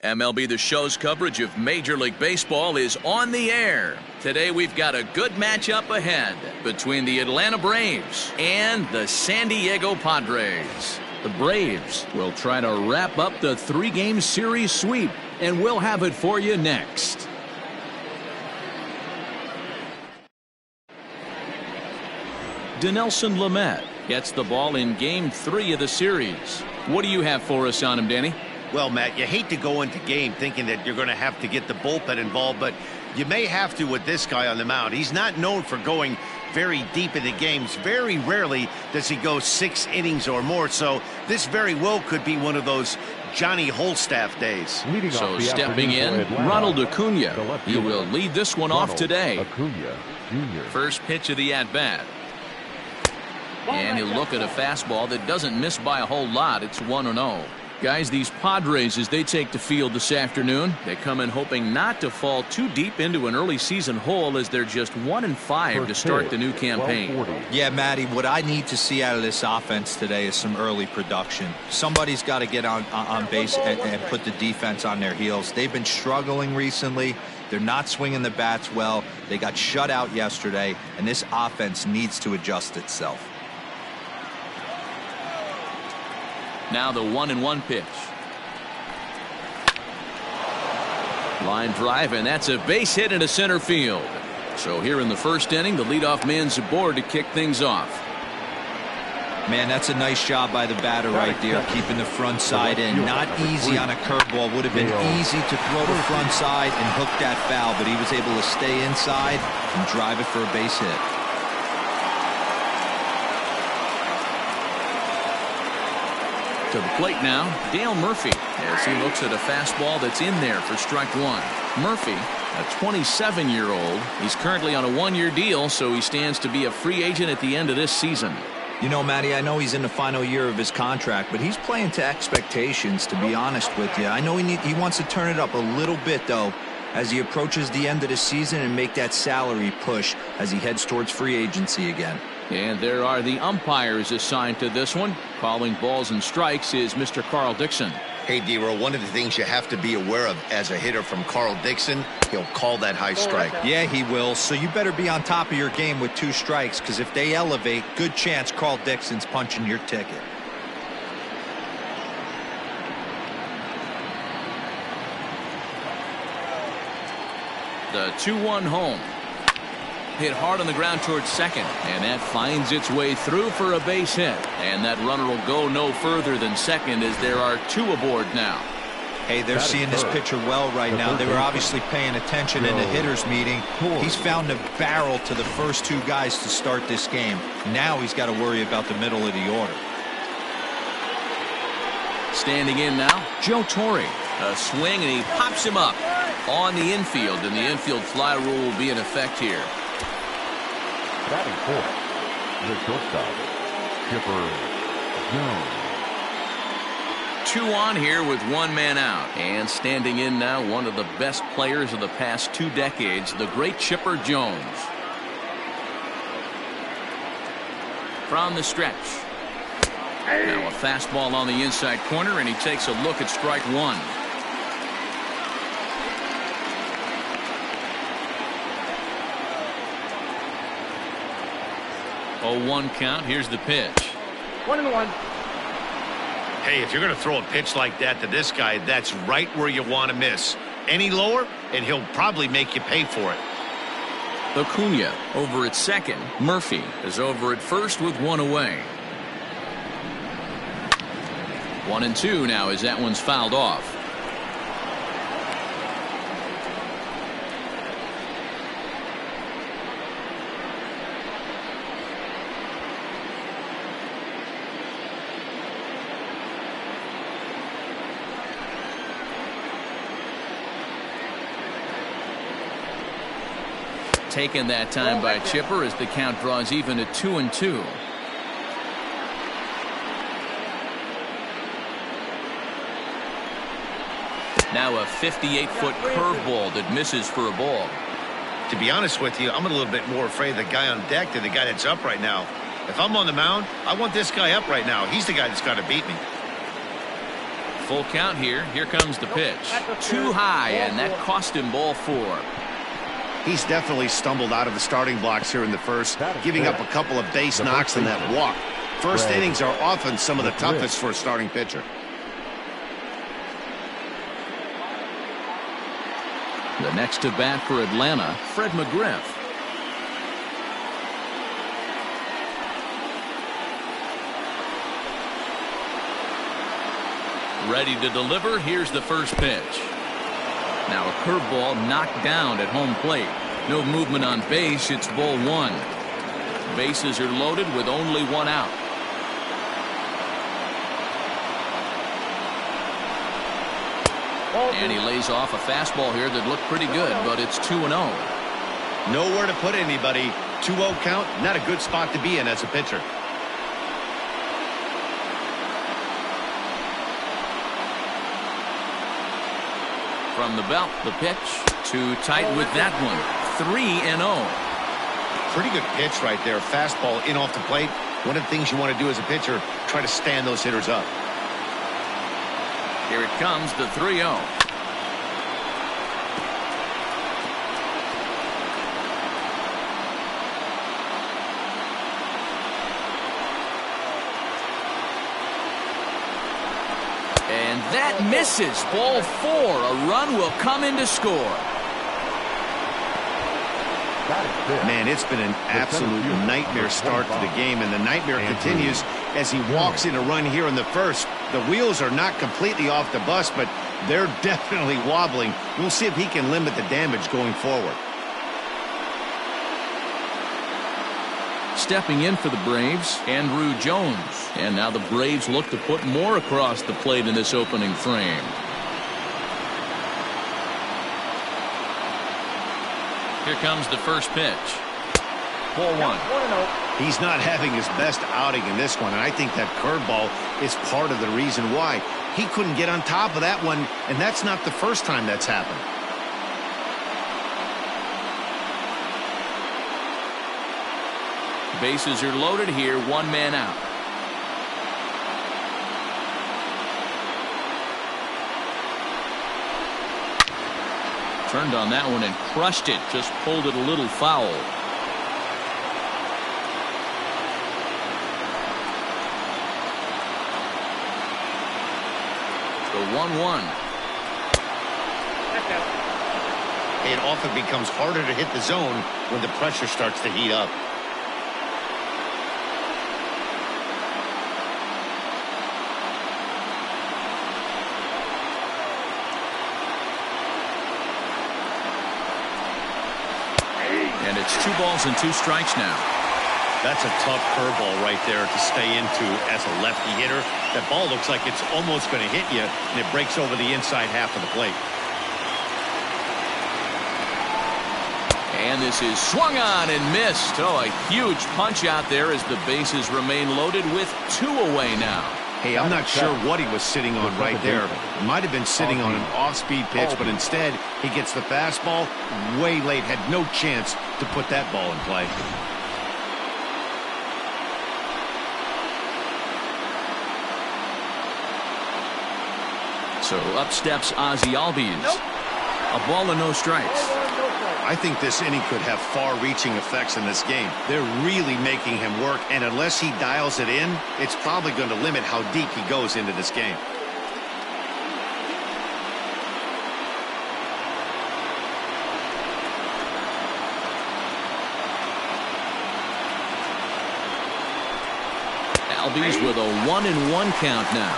MLB The Show's coverage of Major League Baseball is on the air. Today we've got a good matchup ahead between the Atlanta Braves and the San Diego Padres. The Braves will try to wrap up the three-game series sweep, and we'll have it for you next. Dinelson Lamet gets the ball in Game 3 of the series. What do you have for us on him, Danny? Well, Matt, you hate to go into game thinking that you're going to have to get the bullpen involved, but you may have to with this guy on the mound. He's not known for going very deep into games. Very rarely does he go 6 innings or more, so this very well could be one of those Johnny Holstaff days. So stepping in, Ronald Acuna. He will lead this one off today. First pitch of the at-bat. And he'll look at a fastball that doesn't miss by a whole lot. It's 1-0. Guys, these Padres, as they take the field this afternoon, they come in hoping not to fall too deep into an early season hole, as they're just 1-5 to start the new campaign. Yeah, Matty, what I need to see out of this offense today is some early production. Somebody's got to get on base and put the defense on their heels. They've been struggling recently. They're not swinging the bats well. They got shut out yesterday, and this offense needs to adjust itself. Now the 1-1 pitch. Line drive, and that's a base hit into center field. So here in the first inning, the leadoff man's aboard to kick things off. Man, that's a nice job by the batter right there, keeping the front side in. Not easy on a curveball. Would have been easy to throw the front side and hook that foul, but he was able to stay inside and drive it for a base hit. To the plate now, Dale Murphy, as he looks at a fastball that's in there for strike one. Murphy, a 27-year-old, he's currently on a 1-year deal, so he stands to be a free agent at the end of this season. You know, Matty, I know he's in the final year of his contract, but he's playing to expectations, to be honest with you. I know he wants to turn it up a little bit, though, as he approaches the end of the season and make that salary push as he heads towards free agency again. And there are the umpires assigned to this one. Calling balls and strikes is Mr. Carl Dixon. Hey, D-Roll, one of the things you have to be aware of as a hitter from Carl Dixon, he'll call that high strike. Yeah, he will. So you better be on top of your game with 2 strikes, because if they elevate, good chance Carl Dixon's punching your ticket. The 2-1 home. Hit hard on the ground towards second, and that finds its way through for a base hit. And that runner will go no further than second, as there are 2 aboard now. Hey, they're seeing this pitcher well right now. They were obviously paying attention in the hitters meeting. He's found a barrel to the first 2 guys to start this game. Now he's got to worry about the middle of the order. Standing in now, Joe Torre. A swing, and he pops him up on the infield, and the infield fly rule will be in effect here. Batting fourth, the shortstop, Chipper Jones. 2 on here with 1 man out. And standing in now, one of the best players of the past 2 decades, the great Chipper Jones. From the stretch. Now a fastball on the inside corner, and he takes a look at strike 1. 0-1 count. Here's the pitch. 1-1. Hey, if you're going to throw a pitch like that to this guy, that's right where you want to miss. Any lower, and he'll probably make you pay for it. Acuna over at second. Murphy is over at first with 1 away. 1-2 now as that one's fouled off. Taken that time by Chipper as the count draws even at 2-2. Now a 58-foot curveball that misses for a ball. To be honest with you, I'm a little bit more afraid of the guy on deck than the guy that's up right now. If I'm on the mound, I want this guy up right now. He's the guy that's got to beat me. Full count here. Here comes the pitch. Too high, and that cost him ball 4. He's definitely stumbled out of the starting blocks here in the first, giving up a couple of base knocks and that walk. First innings are often some of the toughest for a starting pitcher. The next to bat for Atlanta, Fred McGriff. Ready to deliver. Here's the first pitch. Now a curveball knocked down at home plate. No movement on base. It's ball 1. Bases are loaded with only 1 out. And he lays off a fastball here that looked pretty good, but it's 2-0. Nowhere to put anybody. 2-0 count, not a good spot to be in as a pitcher. From the belt, the pitch. Too tight with that one. 3-0. Pretty good pitch right there. Fastball in off the plate. One of the things you want to do as a pitcher, try to stand those hitters up. Here it comes, the 3-0. And that misses. Ball 4. A run will come in to score. Man, it's been an absolute nightmare start to the game, and the nightmare continues as he walks in a run here in the first. The wheels are not completely off the bus, but they're definitely wobbling. We'll see if he can limit the damage going forward. Stepping in for the Braves, Andrew Jones. And now the Braves look to put more across the plate in this opening frame. Here comes the first pitch. Ball 1. He's not having his best outing in this one, and I think that curveball is part of the reason why. He couldn't get on top of that one, and that's not the first time that's happened. Bases are loaded here, 1 man out. Turned on that one and crushed it. Just pulled it a little foul. The 1-1. It often becomes harder to hit the zone when the pressure starts to heat up. And it's 2 balls and 2 strikes now. That's a tough curveball right there to stay into as a lefty hitter. That ball looks like it's almost going to hit you, and it breaks over the inside half of the plate. And this is swung on and missed. Oh, a huge punch out there as the bases remain loaded with 2 away now. Hey, I'm not sure what he was sitting on right there. Might have been sitting on an off-speed pitch, but instead he gets the fastball way late. Had no chance to put that ball in play. So up steps Ozzie Albies. A ball and no strikes. I think this inning could have far-reaching effects in this game. They're really making him work, and unless he dials it in, it's probably going to limit how deep he goes into this game. Albies with a 1-1 count now.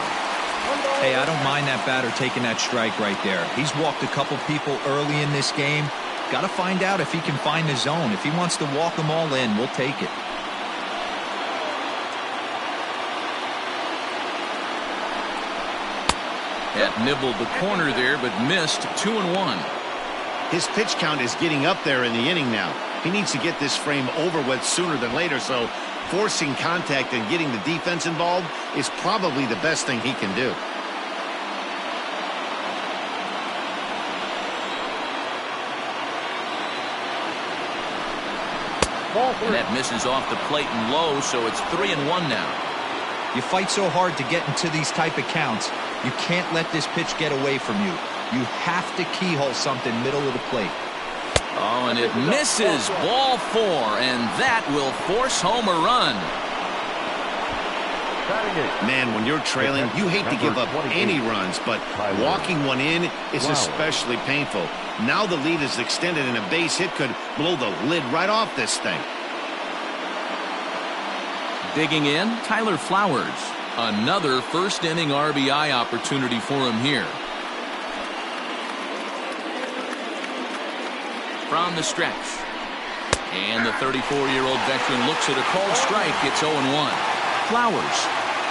Hey, I don't mind that batter taking that strike right there. He's walked a couple people early in this game. Got to find out if he can find the zone. If he wants to walk them all in, we'll take it. That nibbled the corner there, but missed. 2-1. His pitch count is getting up there in the inning now. He needs to get this frame over with sooner than later, so forcing contact and getting the defense involved is probably the best thing he can do. And that misses off the plate and low, so it's 3-1 now. You fight so hard to get into these type of counts. You can't let this pitch get away from you. You have to keyhole something middle of the plate. Oh, and it misses. Ball 4, and that will force home a run. Man, when you're trailing, you hate to give up any runs, but walking one in is especially painful. Now the lead is extended, and a base hit could blow the lid right off this thing. Digging in, Tyler Flowers. Another first-inning RBI opportunity for him here. From the stretch. And the 34-year-old veteran looks at a called strike. It's 0-1. Flowers,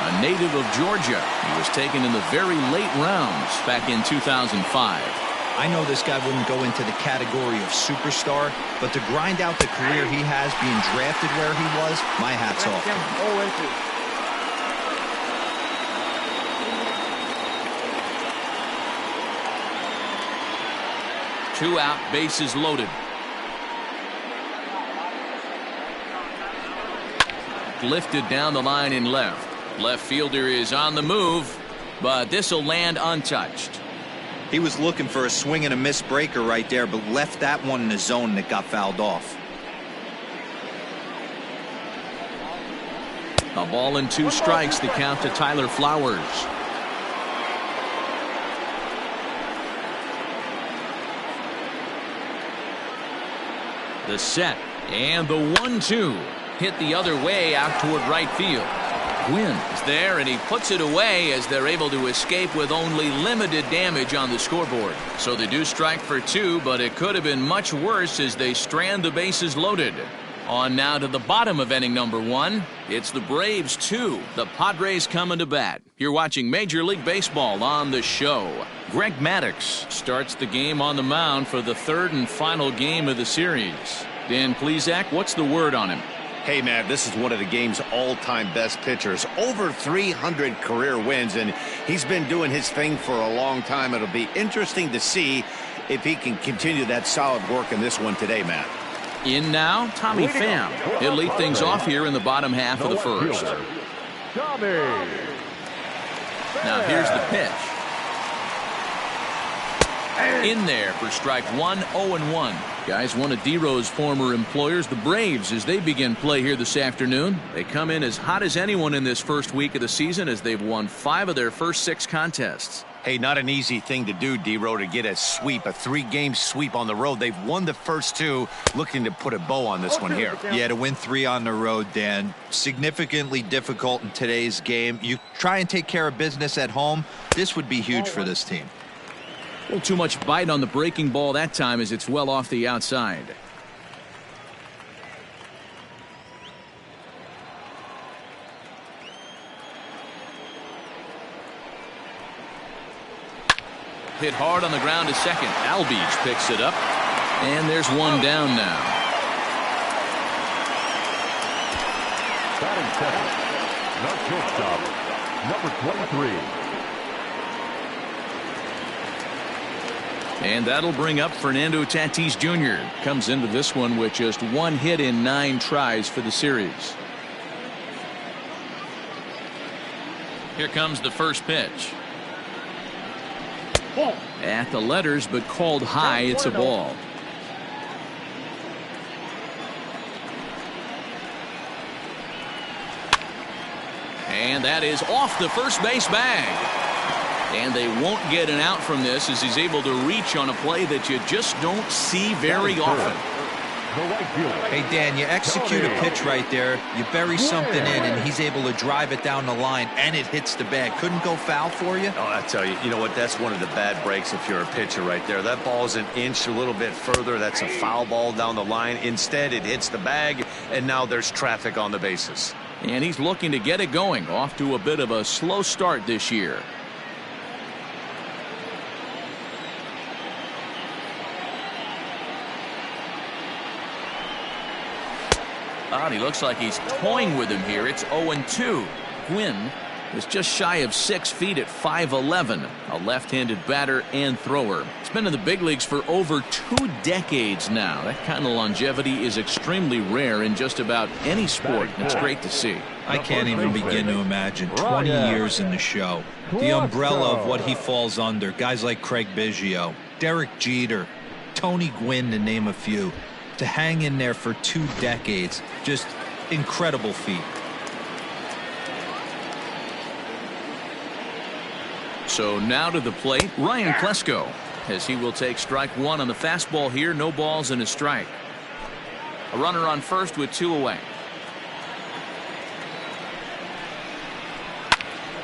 a native of Georgia. He was taken in the very late rounds back in 2005. I know this guy wouldn't go into the category of superstar, but to grind out the career he has being drafted where he was, my hat's off to him. 2 out, bases loaded. Lifted down the line in left. Left fielder is on the move, but this will land untouched. He was looking for a swing and a miss breaker right there, but left that one in the zone that got fouled off. A ball and 2 strikes to count to Tyler Flowers. The set and the 1-2 hit the other way out toward right field. Gwynn is there, and he puts it away as they're able to escape with only limited damage on the scoreboard. So they do strike for 2, but it could have been much worse as they strand the bases loaded. On now to the bottom of inning number 1. It's the Braves 2. The Padres coming to bat. You're watching Major League Baseball on the show. Greg Maddux starts the game on the mound for the 3rd and final game of the series. Dan Plesac, what's the word on him? Hey, man, this is one of the game's all-time best pitchers. Over 300 career wins, and he's been doing his thing for a long time. It'll be interesting to see if he can continue that solid work in this one today, Matt. In now, Tommy Pham. He'll lead things off here in the bottom half of the first. Now here's the pitch. In there for strike 1, 0-1. Guys, one of D-Row's former employers, the Braves, as they begin play here this afternoon. They come in as hot as anyone in this first week of the season as they've won 5 of their first 6 contests. Hey, not an easy thing to do, D-Row, to get a sweep, a 3-game sweep on the road. They've won the first 2, looking to put a bow on this one here. Yeah, to win 3 on the road, Dan, significantly difficult in today's game. You try and take care of business at home, this would be huge for this team. A little too much bite on the breaking ball that time as it's well off the outside. Hit hard on the ground to second. Albies picks it up. And there's one down now. Batting second, the shortstop, number 23. And that'll bring up Fernando Tatis Jr. Comes into this one with just 1 hit in 9 tries for the series. Here comes the first pitch. At the letters, but called high. It's a ball. And that is off the first base bag. And they won't get an out from this as he's able to reach on a play that you just don't see very often. Hey, Dan, you execute a pitch right there, you bury something in, and he's able to drive it down the line, and it hits the bag. Couldn't go foul for you? Oh, I tell you, you know what? That's one of the bad breaks if you're a pitcher right there. That ball's an inch, a little bit further. That's a foul ball down the line. Instead, it hits the bag, and now there's traffic on the bases. And he's looking to get it going. Off to a bit of a slow start this year. He looks like he's toying with him here. It's 0-2. Gwynn is just shy of 6 feet at 5'11", a left-handed batter and thrower. He's been in the big leagues for over 2 decades now. That kind of longevity is extremely rare in just about any sport. It's great to see. I can't even begin to imagine 20 years in the show. The umbrella of what he falls under. Guys like Craig Biggio, Derek Jeter, Tony Gwynn, to name a few. To hang in there for 2 decades, just incredible feat. So now to the plate, Ryan Klesko, as he will take strike 1 on the fastball here. No balls and a strike. A runner on first with 2 away.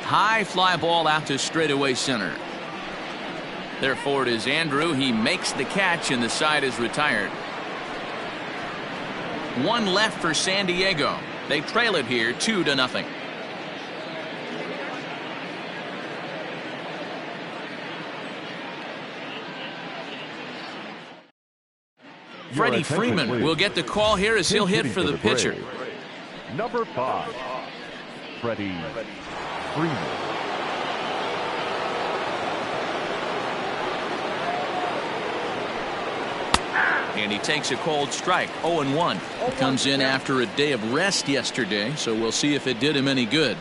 High fly ball out to straightaway center. Therefore it is Andrew. He makes the catch and the side is retired. 1 left for San Diego. They trail it here 2-0. Freddie Freeman will get the call here as he'll hit for the pitcher. Number 5, Freddie Freeman. And he takes a cold strike. 0-1. He comes in after a day of rest yesterday, so we'll see if it did him any good.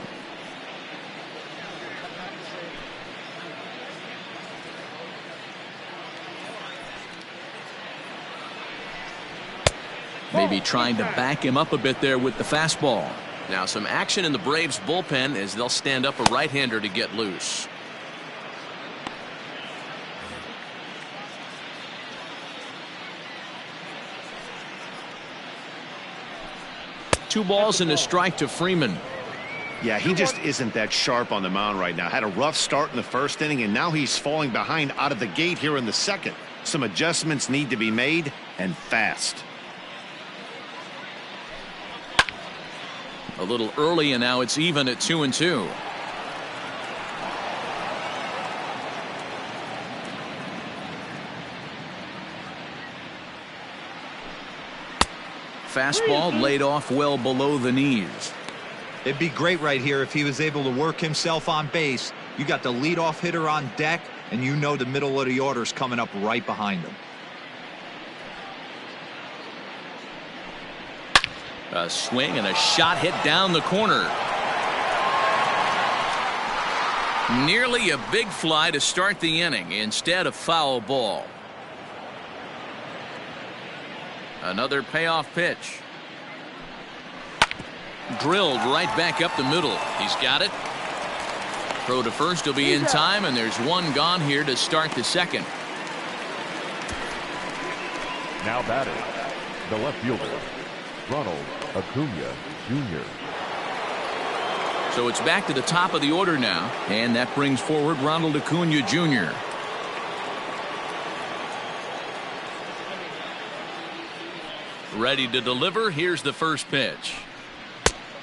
Maybe trying to back him up a bit there with the fastball. Now some action in the Braves bullpen as they'll stand up a right-hander to get loose. Two balls and a strike to Freeman. Yeah, he just isn't that sharp on the mound right now. Had a rough start in the first inning, and now he's falling behind out of the gate here in the second. Some adjustments need to be made, and fast. A little early, and now it's even at 2-2. Fastball laid off well below the knees. It'd be great right here if he was able to work himself on base. You got the leadoff hitter on deck, and you know the middle of the order's coming up right behind him. A swing and a shot hit down the corner. Nearly a big fly to start the inning. Instead, a foul ball. Another payoff pitch. Drilled right back up the middle. He's got it. Throw to first will be in time, and there's one gone here to start the second. Now batting, the left fielder, Ronald Acuna Jr. So it's back to the top of the order now, and that brings forward Ronald Acuna Jr. Ready to deliver. Here's the first pitch.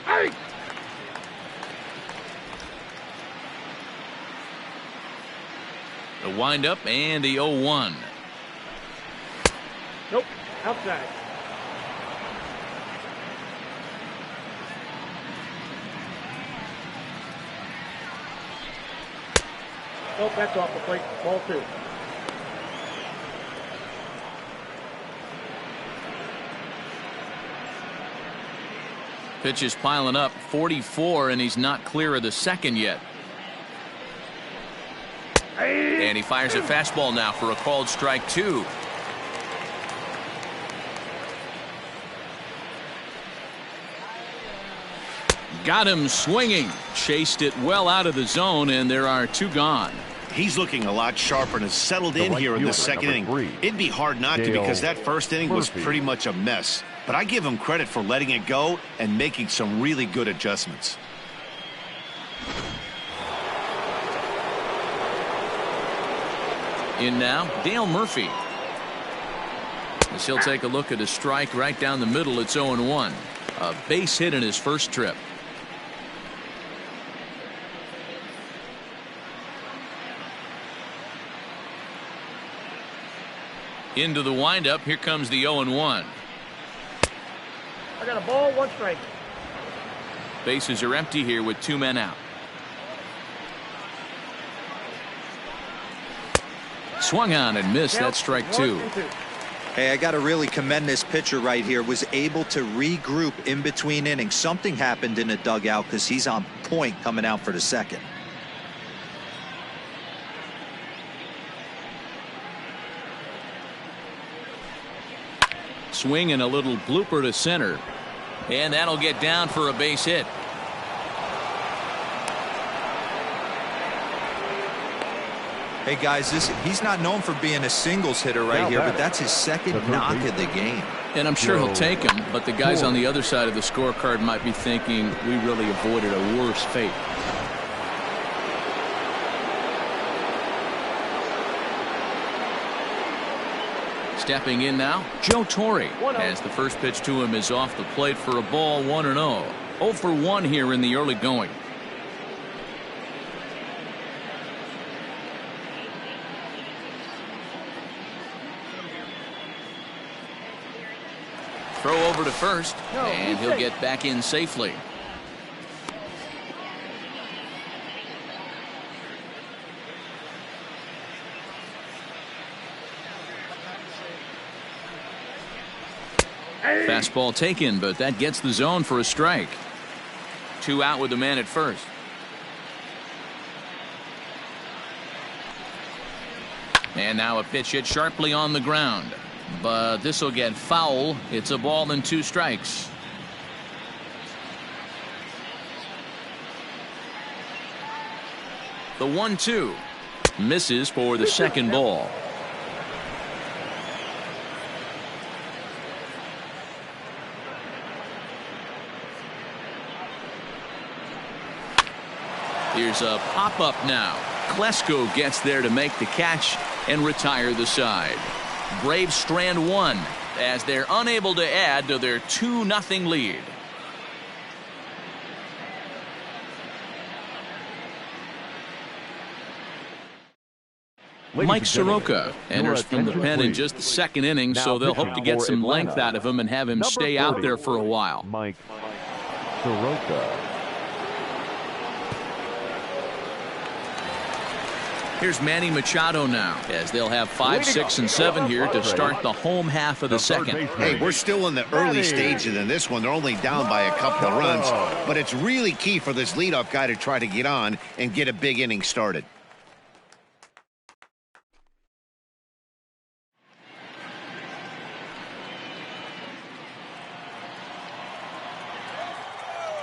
Hey! The windup and the 0-1. Nope, outside. Nope, that's off the plate. Ball 2. Pitch is piling up. 44, and he's not clear of the second yet. And he fires a fastball now for a called strike 2. Got him swinging. Chased it well out of the zone, and there are 2 gone. He's looking a lot sharper and has settled in here in the second inning. It'd be hard not to, because that first inning was pretty much a mess. But I give him credit for letting it go and making some really good adjustments. In now, Dale Murphy. As he'll take a look at a strike right down the middle. It's 0-1. A base hit in his first trip. Into the windup. Here comes the 0-1. I got a ball, 1 strike. Bases are empty here with 2 men out. Swung on and missed. That's strike 2. Hey, I got to really commend this pitcher right here. Was able to regroup in between innings. Something happened in the dugout because he's on point coming out for the second. Swing and a little blooper to center. And that'll get down for a base hit. Hey guys, he's not known for being a singles hitter right here, but that's his second knock of the game. And I'm sure he'll take him, but the guys on the other side of the scorecard might be thinking we really avoided a worse fate. Stepping in now, Joe Torre, as the first pitch to him is off the plate for a ball, 1-0. 0 for 1 here in the early going. Throw over to first, and he'll get back in safely. Fastball taken, but that gets the zone for a strike. 2 out with the man at first. And now a pitch hit sharply on the ground. But this will get foul. It's a ball and 2 strikes. The 1-2 misses for the second ball. Here's a pop-up now. Klesko gets there to make the catch and retire the side. Braves strand 1 as they're unable to add to their 2-0 lead. Mike Soroka enters from the pen in just the second inning, so they'll hope to get some length out of him and have him stay out there for a while. Mike Soroka. Here's Manny Machado now, as they'll have 5, 6, and 7 here to start the home half of the second. Hey, we're still in the early stages in this one. They're only down by a couple of runs, but it's really key for this leadoff guy to try to get on and get a big inning started.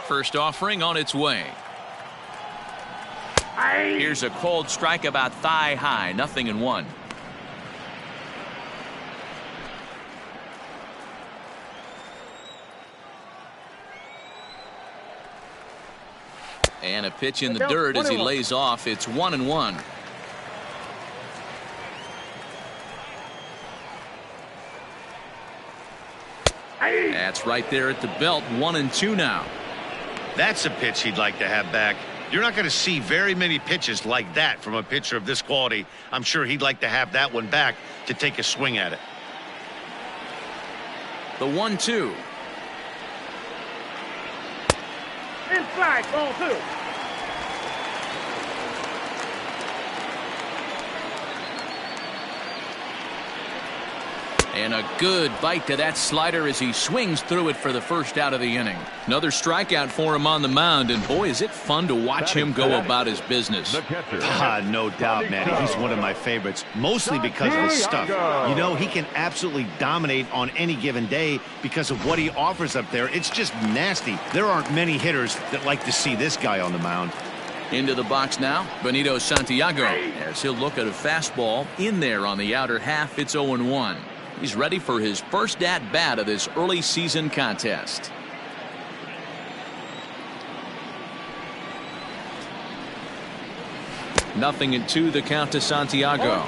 First offering on its way. Here's a cold strike about thigh high, 0-1. And a pitch in the dirt as he lays off. It's 1-1. That's right there at the belt. 1-2 now. That's a pitch he'd like to have back. You're not going to see very many pitches like that from a pitcher of this quality. I'm sure he'd like to have that one back to take a swing at it. The 1-2. Inside, ball 2. And a good bite to that slider as he swings through it for the first out of the inning. Another strikeout for him on the mound, and boy, is it fun to watch him go about his business. No doubt, Manny. He's one of my favorites, mostly because of his stuff. You know, he can absolutely dominate on any given day because of what he offers up there. It's just nasty. There aren't many hitters that like to see this guy on the mound. Into the box now, Benito Santiago, as he'll look at a fastball in there on the outer half. It's 0-1. He's ready for his first at-bat of this early season contest. Nothing and 2 the count to Santiago.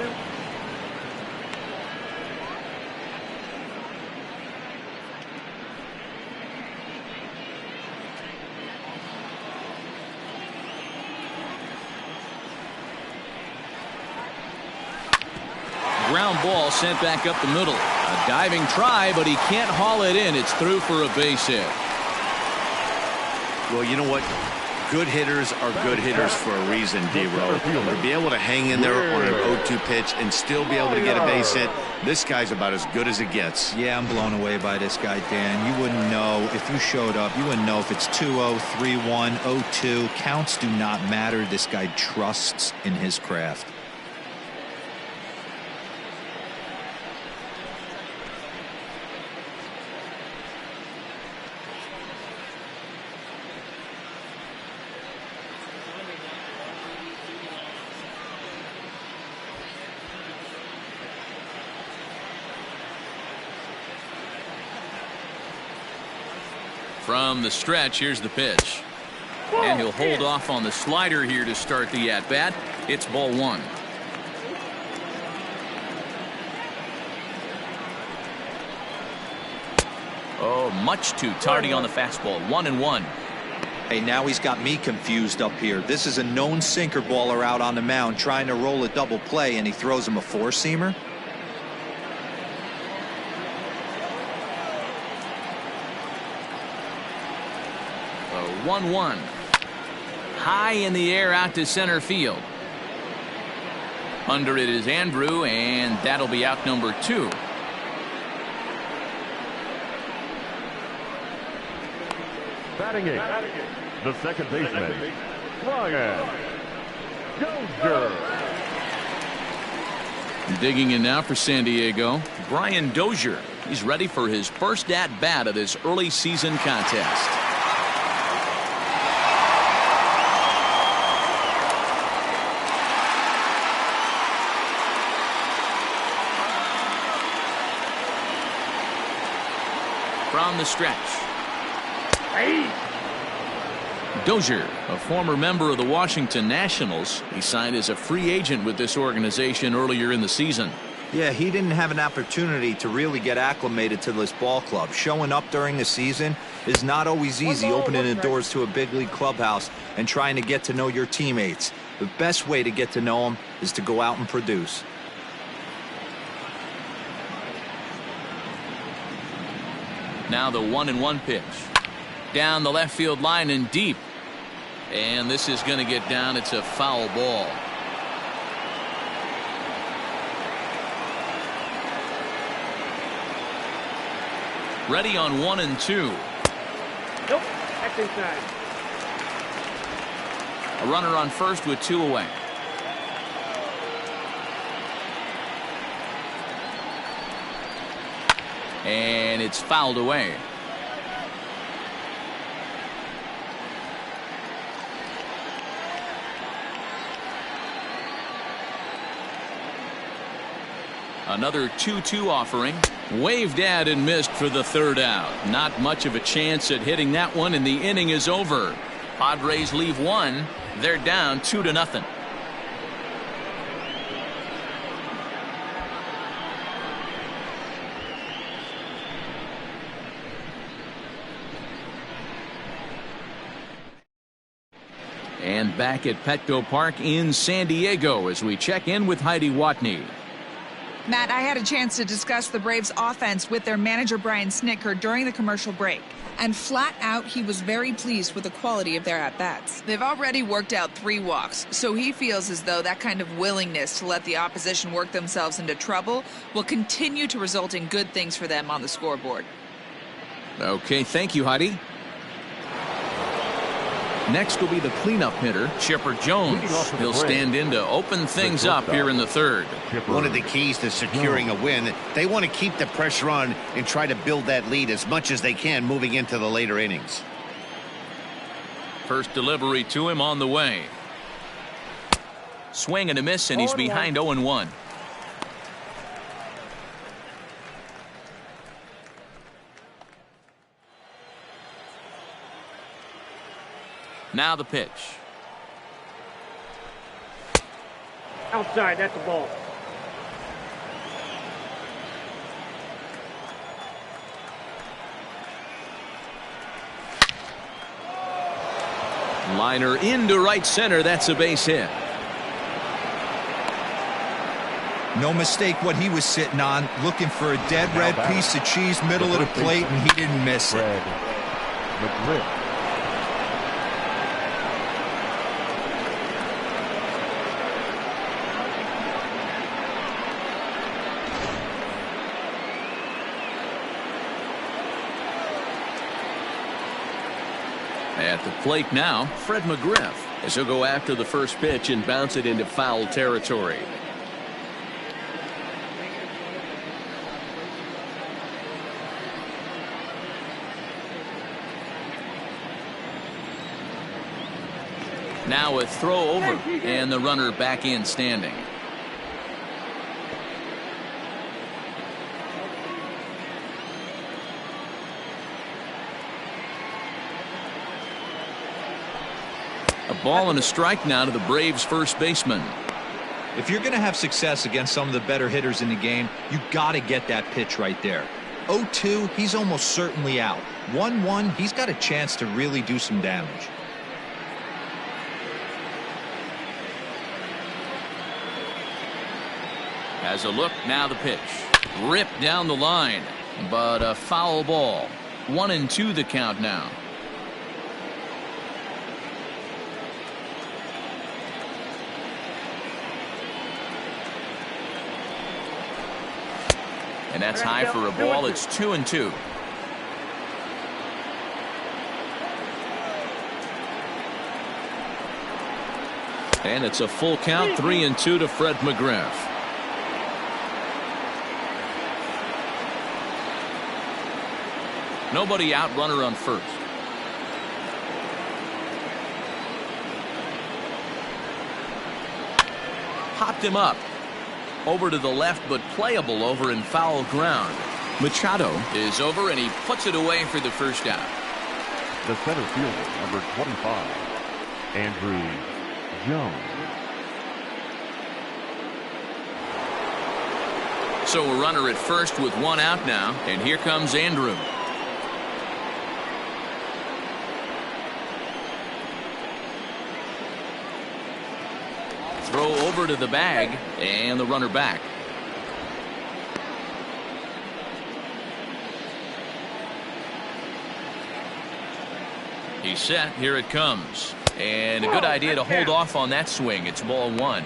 Ground ball sent back up the middle. A diving try, but he can't haul it in. It's through for a base hit. Well, you know what? Good hitters are good hitters for a reason, D-Row. To be able to hang in there on an 0-2 pitch and still be able to get a base hit, this guy's about as good as it gets. Yeah, I'm blown away by this guy, Dan. You wouldn't know if you showed up. You wouldn't know if it's 2-0, 3-1, 0-2. Counts do not matter. This guy trusts in his craft. From the stretch, here's the pitch. And he'll hold off on the slider here to start the at-bat. It's ball one. Oh, much too tardy on the fastball. 1-1. Hey, now he's got me confused up here. This is a known sinker baller out on the mound trying to roll a double play, and he throws him a four-seamer. 1-1. High in the air out to center field. Under it is Andrew, and that'll be out number 2. Batting it, the second baseman, Brian Dozier. Digging in now for San Diego, Brian Dozier. He's ready for his first at-bat of this early season contest. From the stretch. Dozier, a former member of the Washington Nationals. He signed as a free agent with this organization earlier in the season. Yeah, he didn't have an opportunity to really get acclimated to this ball club. Showing up during the season is not always easy, opening the doors to a big league clubhouse and trying to get to know your teammates. The best way to get to know them is to go out and produce. Now the 1-1 pitch. Down the left field line and deep. And this is going to get down. It's a foul ball. Ready on 1 and 2. Nope, that's inside. A runner on first with 2 away. And it's fouled away. Another 2-2 offering. Waved at and missed for the third out. Not much of a chance at hitting that one, and the inning is over. Padres leave 1. They're down 2-0. And back at Petco Park in San Diego as we check in with Heidi Watney. Matt, I had a chance to discuss the Braves offense with their manager Brian Snitker during the commercial break. And flat out, he was very pleased with the quality of their at-bats. They've already worked out 3 walks, so he feels as though that kind of willingness to let the opposition work themselves into trouble will continue to result in good things for them on the scoreboard. Okay, thank you, Heidi. Next will be the cleanup hitter, Chipper Jones. He'll stand in to open things up here in the third. One of the keys to securing a win, they want to keep the pressure on and try to build that lead as much as they can moving into the later innings. First delivery to him on the way. Swing and a miss, and he's behind 0-1. Now the pitch. Outside, that's a ball. Liner into right center. That's a base hit. No mistake what he was sitting on, looking for a dead red piece of cheese middle of the plate, and he didn't miss it. At the plate now, Fred McGriff, as he'll go after the first pitch and bounce it into foul territory. Now a throw over, and the runner back in standing. A ball and a strike now to the Braves first baseman. If you're going to have success against some of the better hitters in the game, you got to get that pitch right there. 0-2, he's almost certainly out. 1-1, he's got a chance to really do some damage. Has a look, now the pitch. Ripped down the line, but a foul ball. 1-2 the count now. And that's high for a ball. It's 2-2. And it's a full count, 3-2 to Fred McGriff. Nobody out, runner on first. Popped him up. Over to the left, but playable over in foul ground. Machado is over, and he puts it away for the first out. The center fielder, number 25, Andrew Jones. So a runner at first with one out now, and here comes Andrew. Throw over to the bag, and the runner back. He's set. Here it comes. And a good idea to hold off on that swing. It's ball one.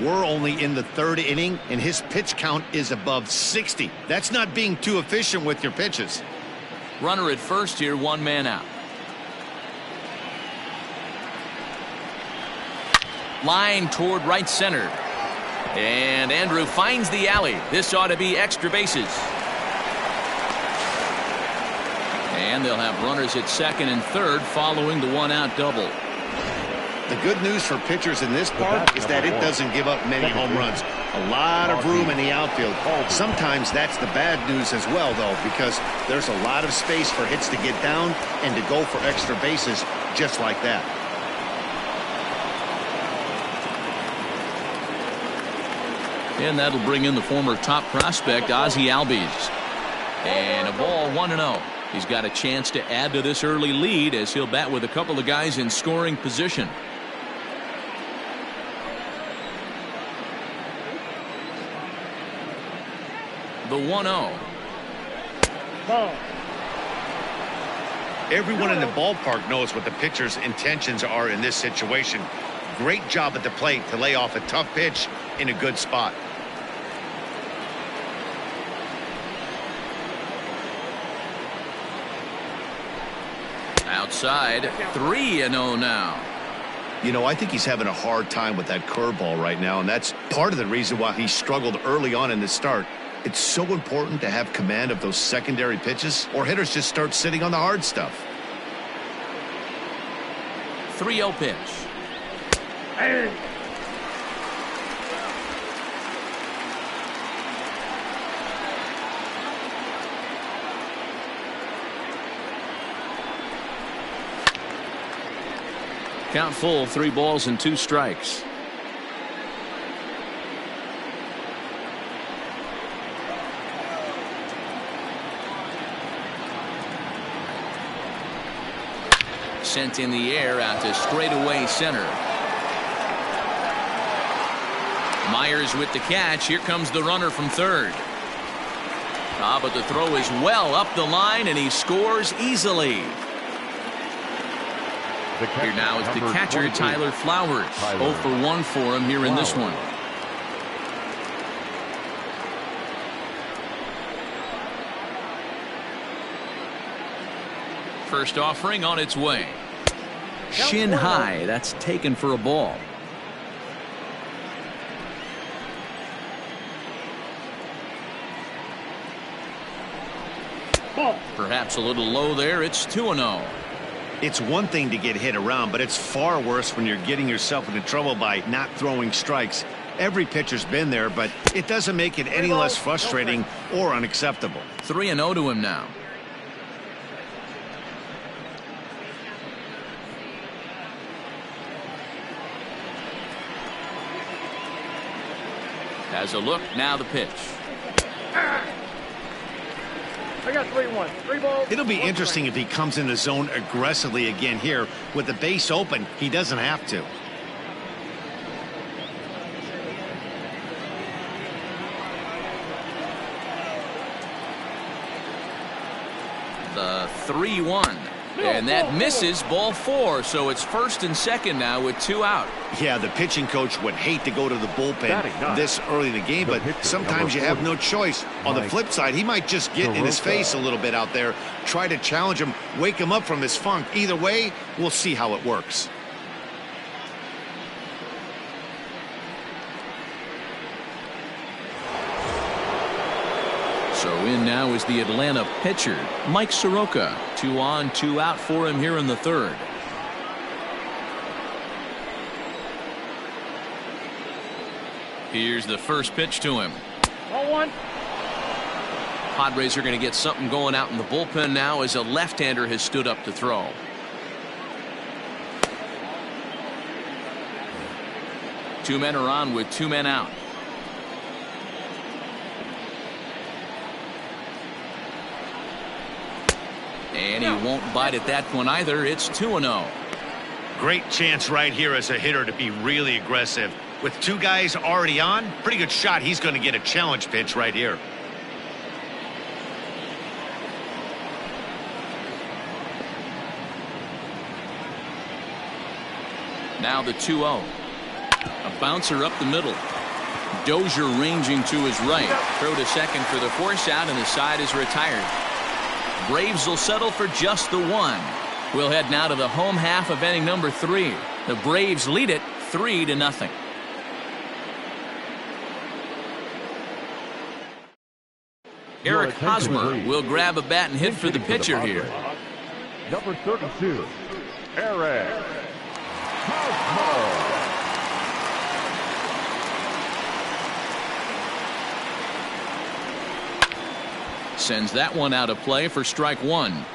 We're only in the third inning, and his pitch count is above 60. That's not being too efficient with your pitches. Runner at first here, one man out. Line toward right center. And Andrew finds the alley. This ought to be extra bases. And they'll have runners at second and third following the one-out double. The good news for pitchers in this park is that it doesn't give up many home runs. A lot of room in the outfield. Sometimes that's the bad news as well, though, because there's a lot of space for hits to get down and to go for extra bases just like that. And that'll bring in the former top prospect, Ozzie Albies. And a ball 1-0. He's got a chance to add to this early lead as he'll bat with a couple of guys in scoring position. The 1-0. Ball. Everyone in the ballpark knows what the pitcher's intentions are in this situation. Great job at the plate to lay off a tough pitch in a good spot. Outside, 3-0 now. You know, I think he's having a hard time with that curveball right now, and that's part of the reason why he struggled early on in the start. It's so important to have command of those secondary pitches, or hitters just start sitting on the hard stuff. 3-0 pitch. Hey. Count full, 3 balls and 2 strikes. Sent in the air out to straightaway center. Myers with the catch. Here comes the runner from third. But the throw is well up the line, and he scores easily. Here now is the catcher, Tyler Flowers. 0 for 1 for him here in this one. First offering on its way. Shin high. That's taken for a ball. Perhaps a little low there. It's 2-0. It's one thing to get hit around, but it's far worse when you're getting yourself into trouble by not throwing strikes. Every pitcher's been there, but it doesn't make it any less frustrating or unacceptable. 3-0 to him now. Has a look. Now the pitch. I got 3-1. 3 balls. It'll be interesting if he comes in the zone aggressively again here. With the base open, he doesn't have to. The 3-1. And that misses, ball 4. So it's first and second now with 2 out. Yeah, the pitching coach would hate to go to the bullpen this early in the game, but sometimes you have no choice. On the flip side, he might just get in his face a little bit out there, try to challenge him, wake him up from his funk. Either way, we'll see how it works. So in now is the Atlanta pitcher, Mike Soroka. 2 on, 2 out for him here in the third. Here's the first pitch to him. 1-1. Padres are going to get something going out in the bullpen now as a left-hander has stood up to throw. Two men are on with 2 men out. And he won't bite at that one either. It's 2-0. Great chance right here as a hitter to be really aggressive. With 2 guys already on, pretty good shot. He's going to get a challenge pitch right here. Now the 2-0. A bouncer up the middle. Dozier ranging to his right. Throw to second for the force out, and the side is retired. Braves will settle for just the 1. We'll head now to the home half of inning number 3. The Braves lead it 3-0. Eric Hosmer will grab a bat and hit for the pitcher here. Number 32, Eric Hosmer. Sends that one out of play for strike 1.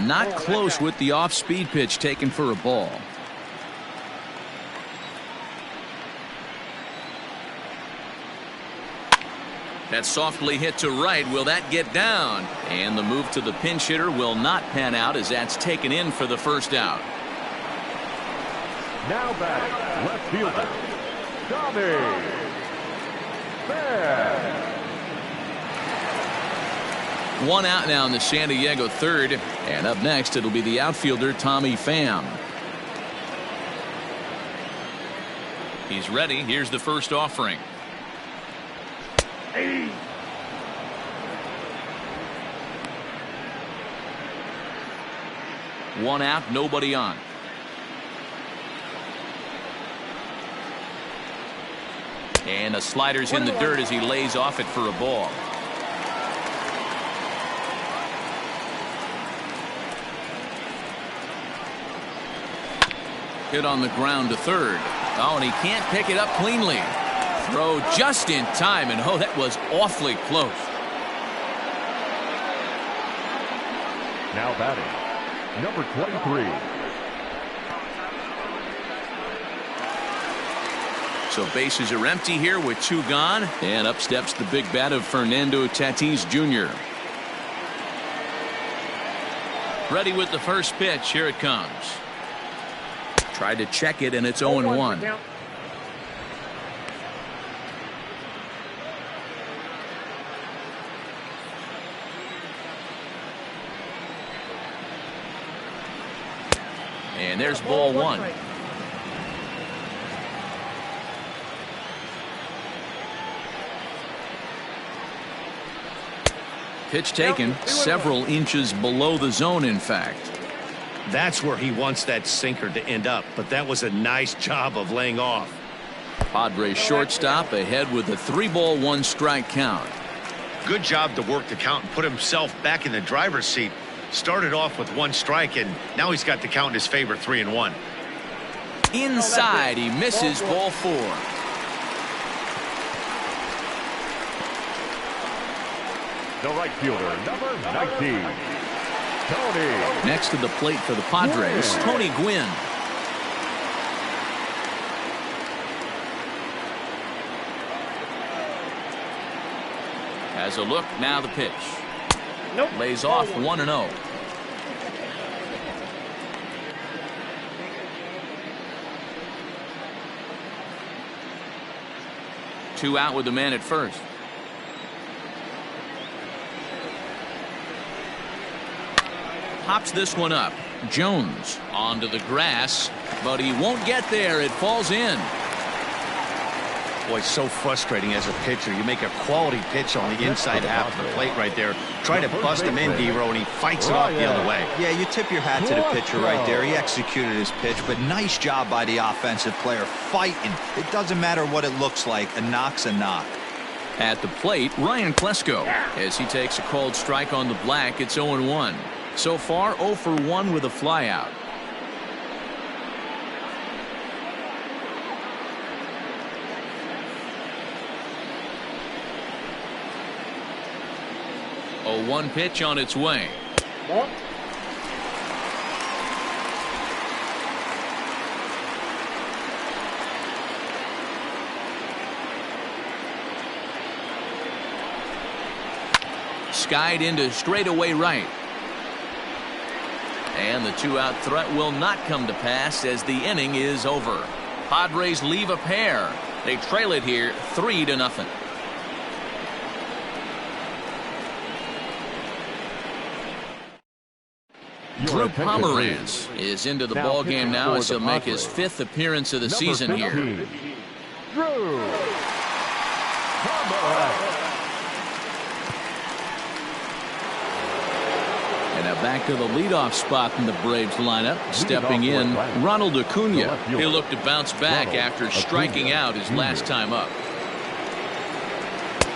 Not close with the off-speed pitch taken for a ball. That's softly hit to right. Will that get down? And the move to the pinch hitter will not pan out as that's taken in for the first out. Now batting, left fielder, Tommy Pham. 1 out now in the San Diego third. And up next, it'll be the outfielder, Tommy Pham. He's ready. Here's the first offering. 1 out, nobody on. And a slider's in the dirt as he lays off it for a ball. Hit on the ground to third. Oh, and he can't pick it up cleanly. Throw just in time, and oh, that was awfully close. Now batting, number 23. So bases are empty here with 2 gone, and up steps the big bat of Fernando Tatis Jr. Ready with the first pitch. Here it comes. Tried to check it, and it's 0-1. And there's ball one. Pitch taken several inches below the zone, in fact. That's where he wants that sinker to end up, but that was a nice job of laying off. Padres shortstop ahead with a 3-ball 1-strike count. Good job to work the count and put himself back in the driver's seat. Started off with 1 strike, and now he's got the count in his favor, 3-1. Inside, he misses ball 4. The right fielder, number 19, Tony. Next to the plate for the Padres, Tony Gwynn. Has a look, now the pitch. Nope. Lays off 1-0. Two out with the man at first. Pops this one up. Jones onto the grass, but he won't get there. It falls in. Boy, so frustrating as a pitcher. You make a quality pitch on the inside half of the plate right there. Try to bust him in, D-Row, and he fights it off the other way. Yeah, you tip your hat to the pitcher right there. He executed his pitch, but nice job by the offensive player fighting. It doesn't matter what it looks like. A knock's a knock. At the plate, Ryan Klesko. As he takes a called strike on the black, it's 0-1. So far, 0 for 1 with a flyout. A 1 pitch on its way. Skied into straightaway right. And the 2-out threat will not come to pass as the inning is over. Padres leave a pair. They trail it here 3-0. Drew Pomeranz is into the ball game now as he'll make his 5th appearance of the season here. Drew Pomeranz. And now back to the leadoff spot in the Braves lineup. Stepping in, Ronald Acuna. He'll look to bounce back after striking out his last time up.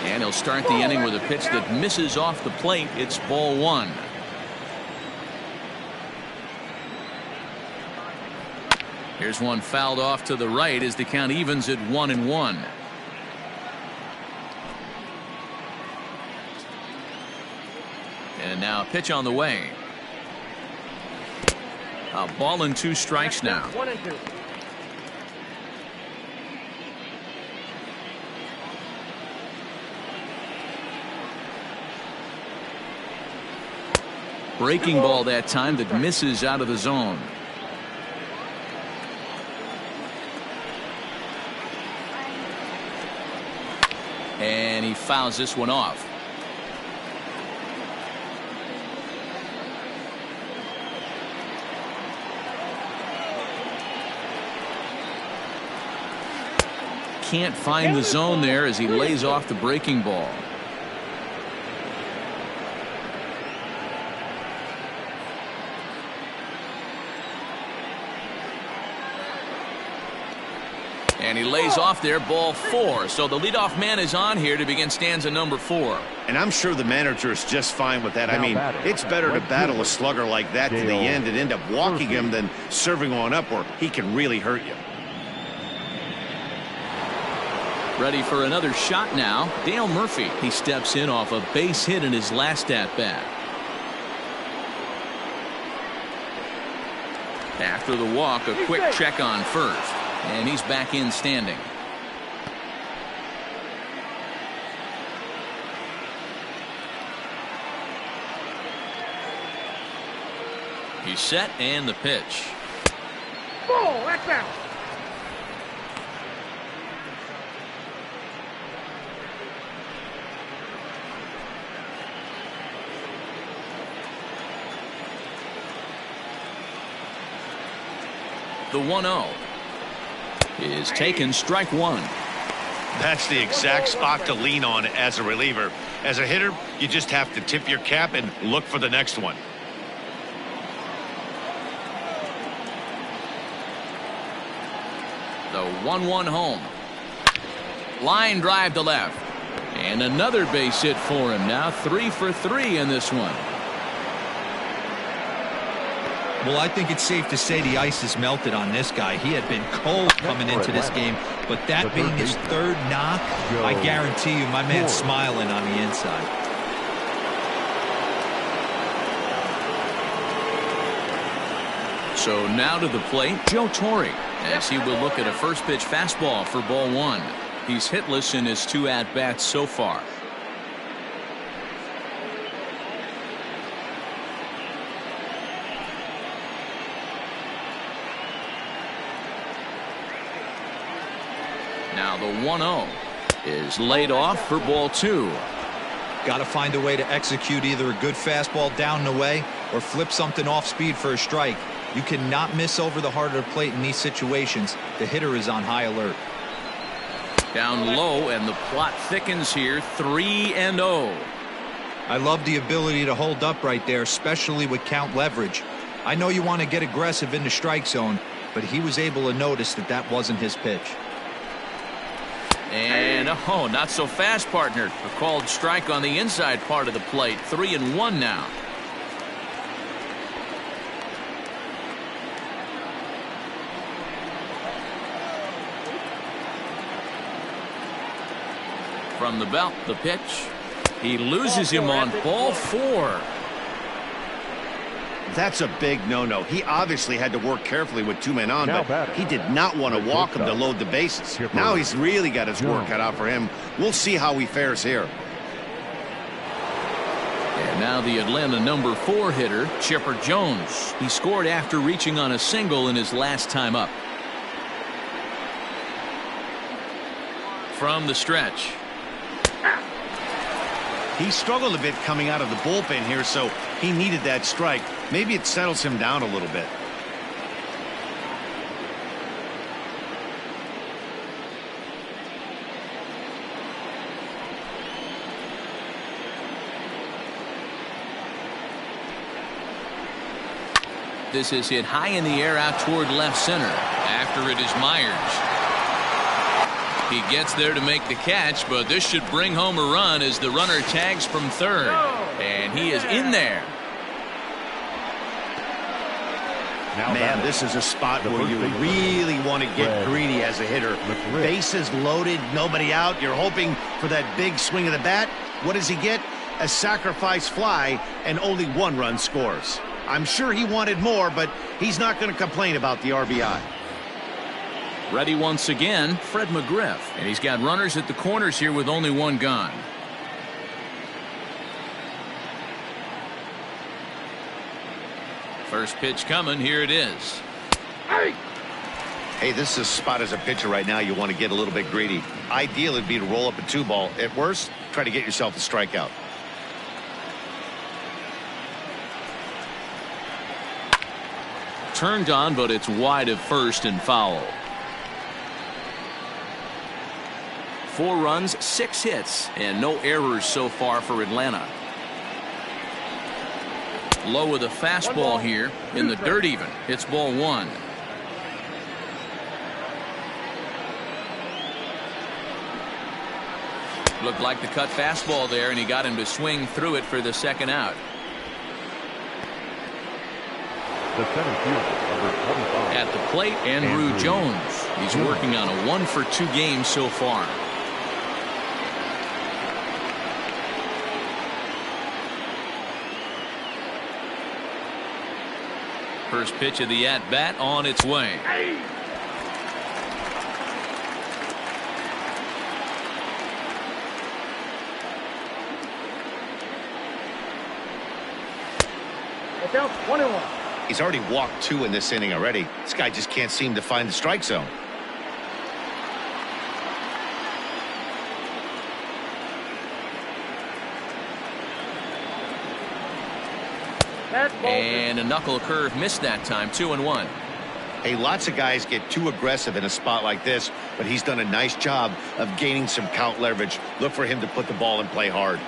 And he'll start the inning with a pitch that misses off the plate. It's ball 1. Here's one fouled off to the right as the count evens at 1-1. And now a pitch on the way. A ball and 2 strikes now. 1-2. Breaking ball that time that misses out of the zone. And he fouls this one off. Can't find the zone there as he lays off the breaking ball. And he lays off there, ball 4. So the leadoff man is on here to begin stanza number 4. And I'm sure the manager is just fine with that. I mean, it's better to battle a slugger like that to the end and end up walking him than serving one up where he can really hurt you. Ready for another shot now. Dale Murphy. He steps in off a base hit in his last at-bat. After the walk, a quick check on first. And he's back in standing. He's set and the pitch. Ball, that's out. The 1-0 is taken, strike one. That's the exact spot to lean on as a reliever. As a hitter, you just have to tip your cap and look for the next one. The 1-1 home. Line drive to left. And another base hit for him. Now 3 for 3 in this one. Well, I think it's safe to say the ice has melted on this guy. He had been cold coming into this game, but that being his third knock, I guarantee you my man's smiling on the inside. So now to the plate, Joe Torre, as he will look at a first pitch fastball for ball one. He's hitless in his 2 at-bats so far. Now the 1-0 is laid off for ball two. Got to find a way to execute either a good fastball down the way or flip something off speed for a strike. You cannot miss over the heart of the plate in these situations. The hitter is on high alert. Down low, and the plot thickens here. 3-0. I love the ability to hold up right there, especially with count leverage. I know you want to get aggressive in the strike zone, but he was able to notice that that wasn't his pitch. And oh, not so fast, partner. A called strike on the inside part of the plate. 3-1 now. From the belt, the pitch. He loses him on ball 4. That's a big no-no. He obviously had to work carefully with 2 men on, but he did not want to walk him to load the bases. Now he's really got his work cut out for him. We'll see how he fares here. And now the Atlanta number 4 hitter, Chipper Jones. He scored after reaching on a single in his last time up. From the stretch. He struggled a bit coming out of the bullpen here, so he needed that strike. Maybe it settles him down a little bit. This is hit high in the air out toward left center. After it is Myers. He gets there to make the catch, but this should bring home a run as the runner tags from third. And he is in there. Man, this is a spot where you really want to get greedy as a hitter. Bases loaded, nobody out. You're hoping for that big swing of the bat. What does he get? A sacrifice fly, and only 1 run scores. I'm sure he wanted more, but he's not going to complain about the RBI. Ready once again, Fred McGriff. And he's got runners at the corners here with only 1 gone. First pitch coming. Here it is. Hey, this is a spot as a pitcher right now you want to get a little bit greedy. Ideal would be to roll up a 2-ball. At worst, try to get yourself a strikeout. Turned on, but it's wide of first and foul. 4 runs, 6 hits, and no errors so far for Atlanta. Low with a fastball here in the dirt even. It's ball 1. Looked like the cut fastball there, and he got him to swing through it for the second out. The center fielder, number 25. At the plate, Andrew Jones. He's working on a 1 for 2 game so far. First pitch of the at-bat on its way. It's out 21. He's already walked 2 in this inning already. This guy just can't seem to find the strike zone. That's ball 2. And a knuckle curve missed that time. 2-1. Hey, lots of guys get too aggressive in a spot like this, but he's done a nice job of gaining some count leverage. Look for him to put the ball in play hard.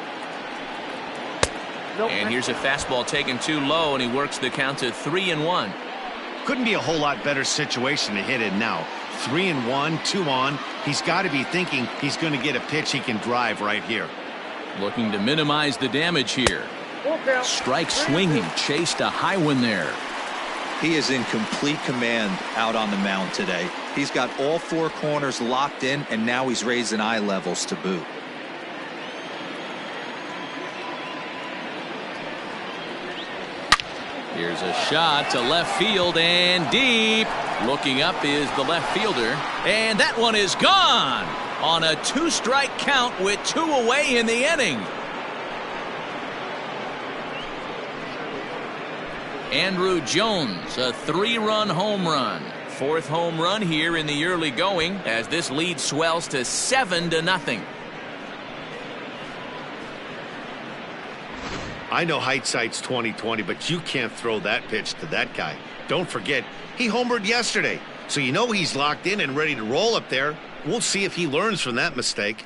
And here's a fastball taken too low, and he works the count to 3-1. Couldn't be a whole lot better situation to hit in now. 3-1, 2 on. He's got to be thinking he's going to get a pitch he can drive right here. Looking to minimize the damage here. Strike swinging, chased a high one there. He is in complete command out on the mound today. He's got all 4 corners locked in, and now he's raising eye levels to boot. Here's a shot to left field and deep. Looking up is the left fielder, and that one is gone on a 2-strike count with 2 away in the inning. Andrew Jones, a 3-run home run. 4th home run here in the early going as this lead swells to 7-0. I know hindsight's 20/20, but you can't throw that pitch to that guy. Don't forget, he homered yesterday, so you know he's locked in and ready to roll up there. We'll see if he learns from that mistake.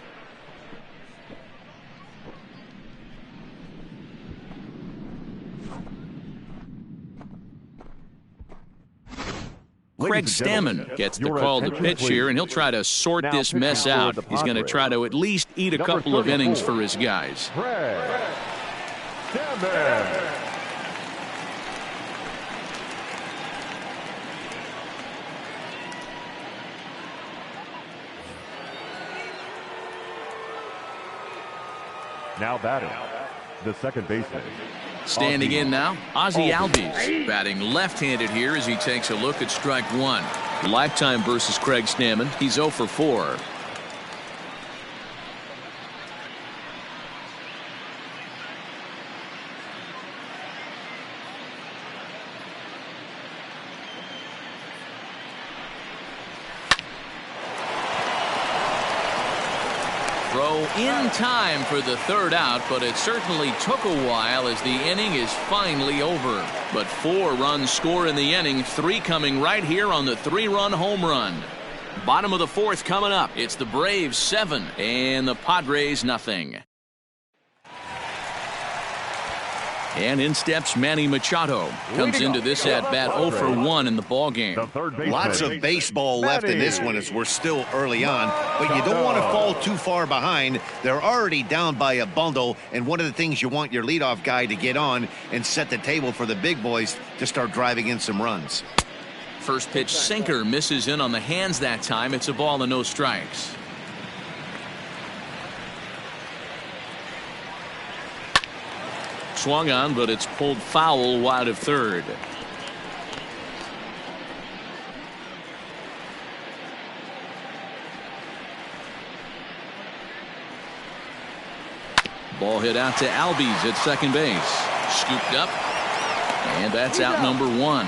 Craig Stammen gets the call to pitch here, and he'll try to sort this mess out. He's going to try to at least eat a couple of innings for his guys. Now batting, the second baseman. Standing in now, Ozzie Albies, batting left-handed here as he takes a look at strike 1. Lifetime versus Craig Stammen. He's 0 for 4. Throw in time for the 3rd out, but it certainly took a while as the inning is finally over. But 4 runs score in the inning, 3 coming right here on the 3-run home run. Bottom of the 4th coming up. It's the Braves 7 and the Padres nothing. And in steps Manny Machado. Comes into this at-bat 0 for 1 in the ballgame. Lots of baseball left in this one as we're still early on, but you don't want to fall too far behind. They're already down by a bundle, and one of the things you want your leadoff guy to get on and set the table for the big boys to start driving in some runs. First pitch sinker misses in on the hands that time. It's a ball and no strikes. Swung on, but it's pulled foul wide of 3rd. Ball hit out to Albies at second base. Scooped up, and that's out number 1.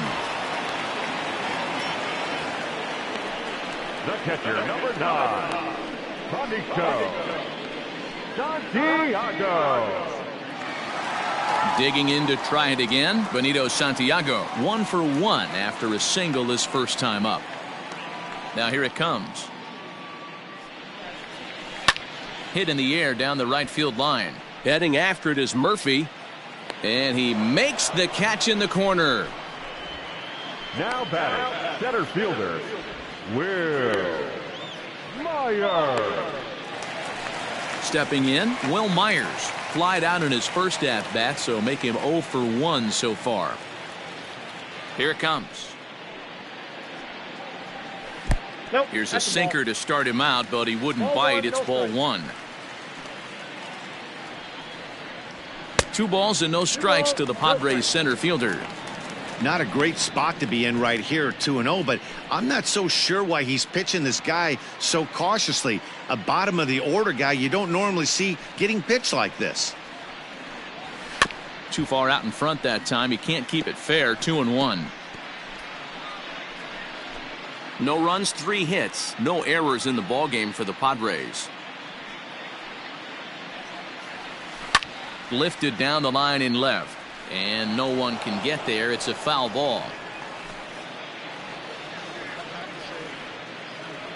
The catcher, number 9, Santiago. Digging in to try it again, Benito Santiago, 1 for 1 after a single his first time up. Now here it comes. Hit in the air down the right field line. Heading after it is Murphy, and he makes the catch in the corner. Now batting, center fielder, Will Myers. Stepping in, Will Myers. Flied out in his first at-bat, so make him 0 for 1 so far. Here it comes. Nope, here's a sinker to start him out, but he wouldn't bite. It's ball 1. 2 balls and no strikes to the Padres center fielder. Not a great spot to be in right here, 2-0, but I'm not so sure why he's pitching this guy so cautiously. A bottom of the order guy you don't normally see getting pitched like this. Too far out in front that time. He can't keep it fair. 2-1. No runs, 3 hits, no errors in the ballgame for the Padres. Lifted down the line in left, and no one can get there. It's a foul ball.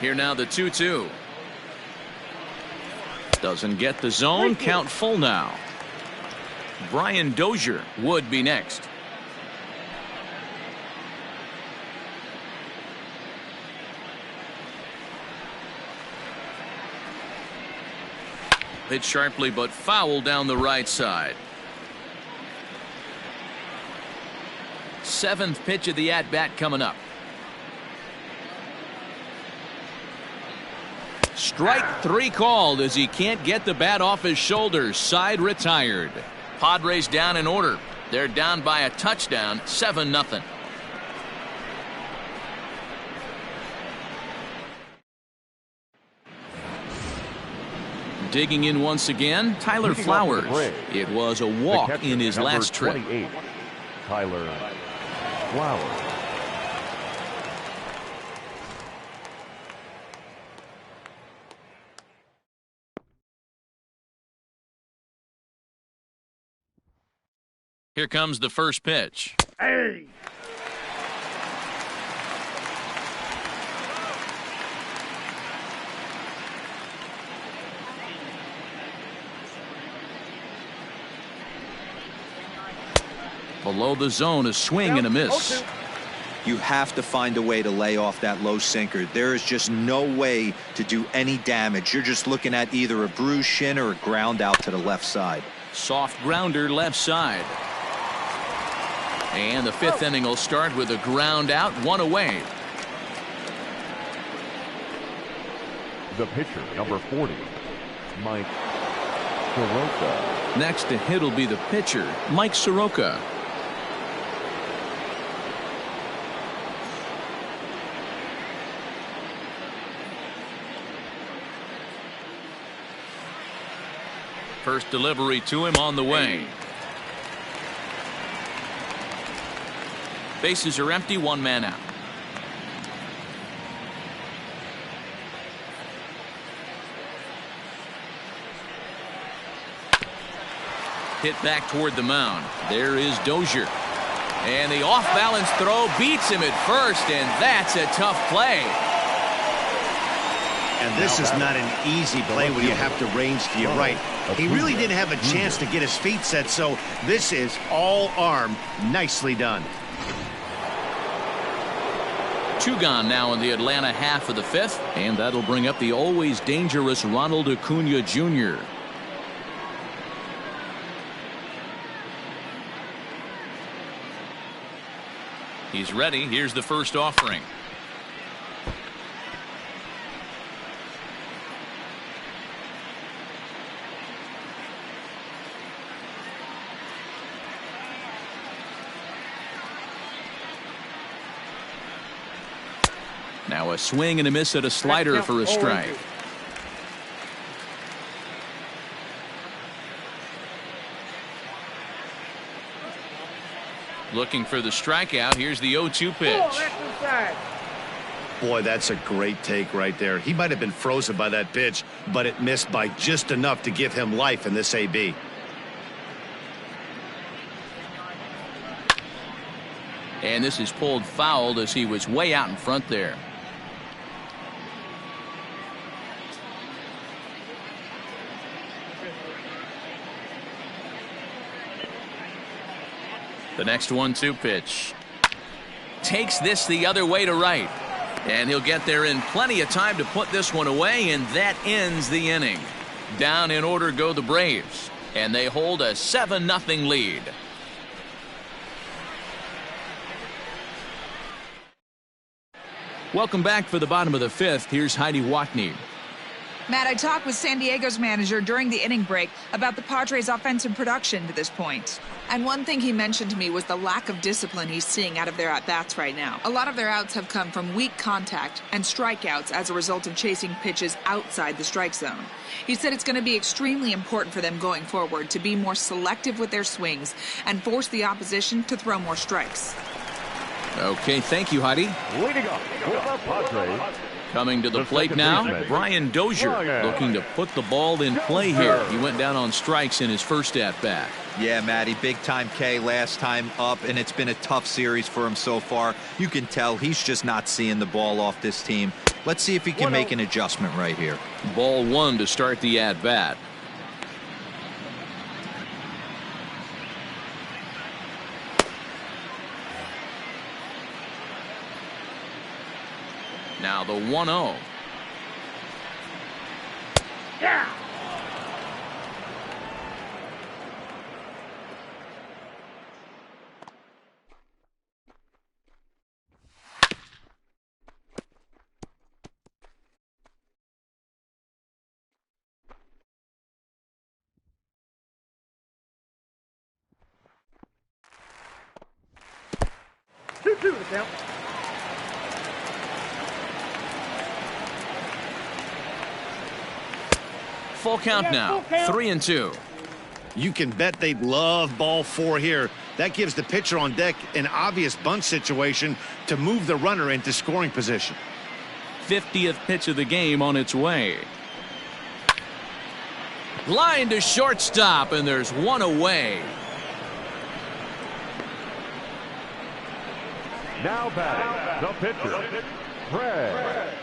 Here now the 2-2. Doesn't get the zone. Count full now. Brian Dozier would be next. Hit sharply but foul down the right side. Seventh pitch of the at-bat coming up. Strike 3 called as he can't get the bat off his shoulders. Side retired. Padres down in order. They're down by a touchdown, 7-0. Digging in once again, Tyler Flowers. It was a walk in his last trip. Tyler Flowers. Here comes the first pitch. Hey! Below the zone, a swing and a miss. You have to find a way to lay off that low sinker. There is just no way to do any damage. You're just looking at either a bruised shin or a ground out to the left side. Soft grounder left side. And the fifth inning will start with a ground out, 1 away. The pitcher, number 40, Mike Soroka. Next to hit will be the pitcher, Mike Soroka. First delivery to him on the way. Bases are empty, 1 man out. Hit back toward the mound. There is Dozier. And the off-balance throw beats him at first, and that's a tough play. And this is not an easy play when you have to range to your right. He really didn't have a chance to get his feet set, so this is all arm. Nicely done. 2 gone now in the Atlanta half of the 5th, and that'll bring up the always dangerous Ronald Acuna Jr. He's ready. Here's the first offering. Now a swing and a miss at a slider for a strike. Looking for the strikeout. Here's the 0-2 pitch. Boy, that's a great take right there. He might have been frozen by that pitch, but it missed by just enough to give him life in this AB. And this is pulled foul as he was way out in front there. The next 1-2 pitch. Takes this the other way to right. And he'll get there in plenty of time to put this one away, and that ends the inning. Down in order go the Braves, and they hold a 7-0 lead. Welcome back for the bottom of the 5th. Here's Heidi Watney. Matt, I talked with San Diego's manager during the inning break about the Padres' offensive production to this point. And one thing he mentioned to me was the lack of discipline he's seeing out of their at-bats right now. A lot of their outs have come from weak contact and strikeouts as a result of chasing pitches outside the strike zone. He said it's going to be extremely important for them going forward to be more selective with their swings and force the opposition to throw more strikes. Okay, thank you, Heidi. Leading up for the Padres. Coming to the plate now, Brian Dozier looking to put the ball in play here. He went down on strikes in his first at-bat. Yeah, Matty, big-time K last time up, and it's been a tough series for him so far. You can tell he's just not seeing the ball off this team. Let's see if he can make an adjustment right here. Ball one to start the at-bat. Now the 1-0. Yeah. Two to count. Full count now. 3-2. You can bet they'd love ball four here. That gives the pitcher on deck an obvious bunt situation to move the runner into scoring position. 50th pitch of the game on its way. Line to shortstop, and there's one away. Now batting, the pitcher, Fred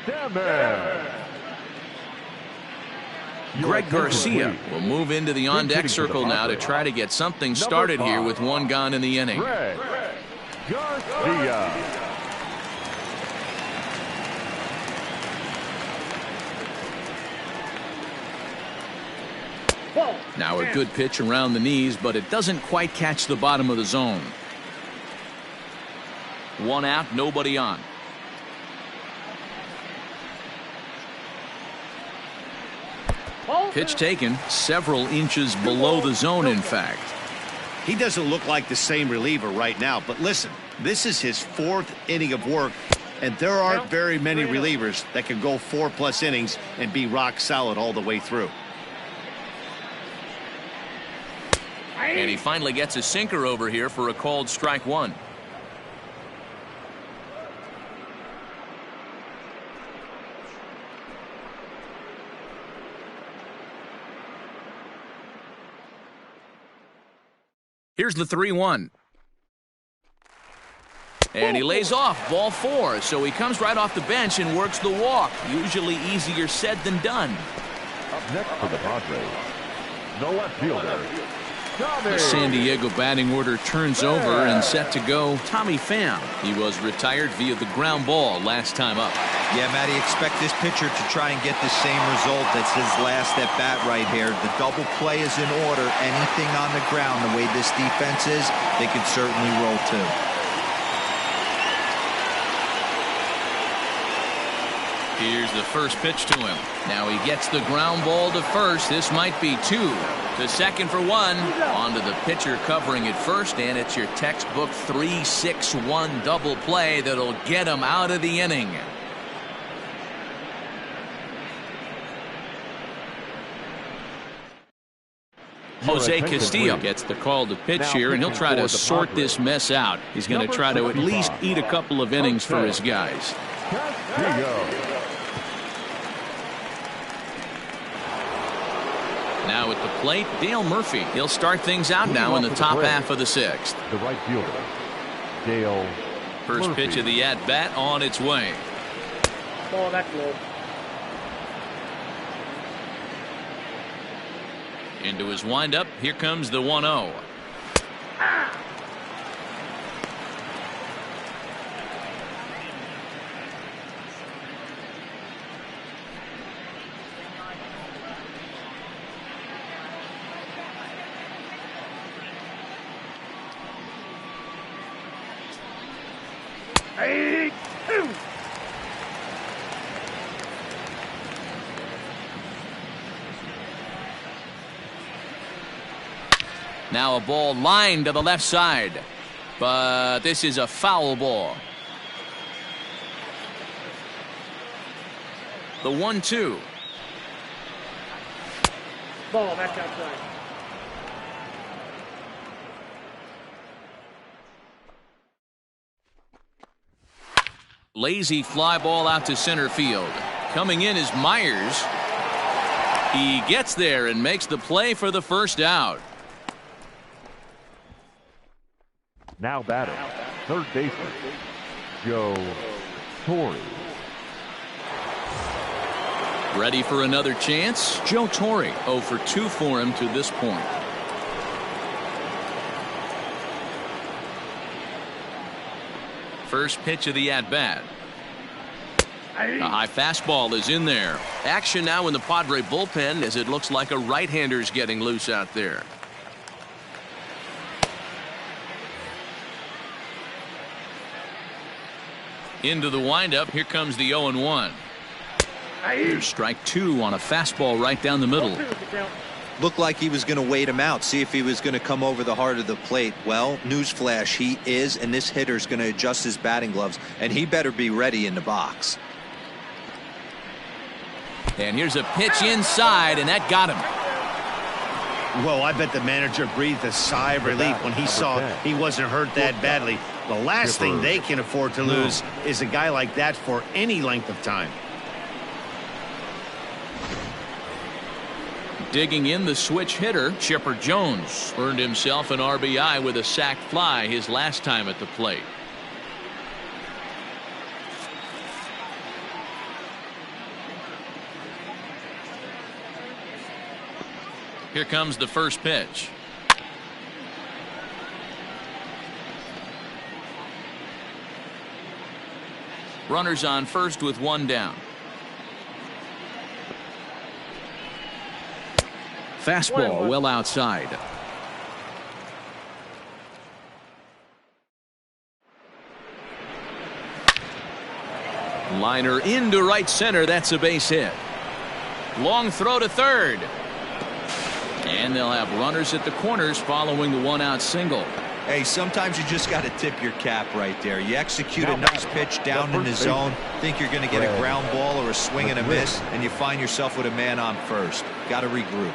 Stammer. Greg Garcia will move into the on-deck circle now to try to get something started here with one gone in the inning. Greg Garcia. Now a good pitch around the knees, but it doesn't quite catch the bottom of the zone. One out, nobody on. Pitch taken several inches below the zone, in fact. He doesn't look like the same reliever right now, but listen, this is his fourth inning of work, and there aren't very many relievers that can go 4+ innings and be rock solid all the way through. And he finally gets a sinker over here for a called strike one. Here's the 3-1. And he lays off ball four, so he comes right off the bench and works the walk. Usually easier said than done. Up next for the Padres, the left fielder, The San Diego batting order turns over and set to go Tommy Pham. He was retired via the ground ball last time up. Yeah, Matty, expect this pitcher to try and get the same result as his last at bat right here. The double play is in order. Anything on the ground, the way this defense is, they could certainly roll too. Here's the first pitch to him. Now he gets the ground ball to first. This might be two. To second for one. On to the pitcher covering it first, and it's your textbook 3-6-1 double play that'll get him out of the inning. Jose Castillo gets the call to pitch here, and he'll try to sort this mess out. He's going to try to at least eat a couple of innings for his guys. Now at the plate, Dale Murphy. He'll start things out now in the top half of the sixth. The right fielder, Dale First Murphy. pitch of the at-bat on its way. Ball that low. Into his windup, here comes the 1-0. Now a ball lined to the left side, but this is a foul ball. The 1-2. Ball back outside. Lazy fly ball out to center field. Coming in is Myers. He gets there and makes the play for the first out. Now batting, third baseman, Joe Torre. Ready for another chance? Joe Torre 0 for 2 for him to this point. First pitch of the at-bat. A high fastball is in there. Action now in the Padre bullpen as it looks like a right-hander's getting loose out there. Into the windup. Here comes the 0-1. Here's strike 2 on a fastball right down the middle. Looked like he was going to wait him out, see if he was going to come over the heart of the plate. Well, newsflash, he is, and this hitter's going to adjust his batting gloves, and he better be ready in the box. And here's a pitch inside, and that got him. Well, I bet the manager breathed a sigh of relief when he saw he wasn't hurt that badly. The last thing they can afford to lose is a guy like that for any length of time. Digging in, the switch hitter, Chipper Jones, earned himself an RBI with a sac fly his last time at the plate. Here comes the first pitch. Runners on first with 1 down. Fastball well outside. Liner into right center. That's a base hit. Long throw to third. And they'll have runners at the corners following the 1-out single. Hey, sometimes you just got to tip your cap right there. You execute a nice pitch down in the zone, think you're going to get a ground ball or a swing and a miss, and you find yourself with a man on first. Got to regroup.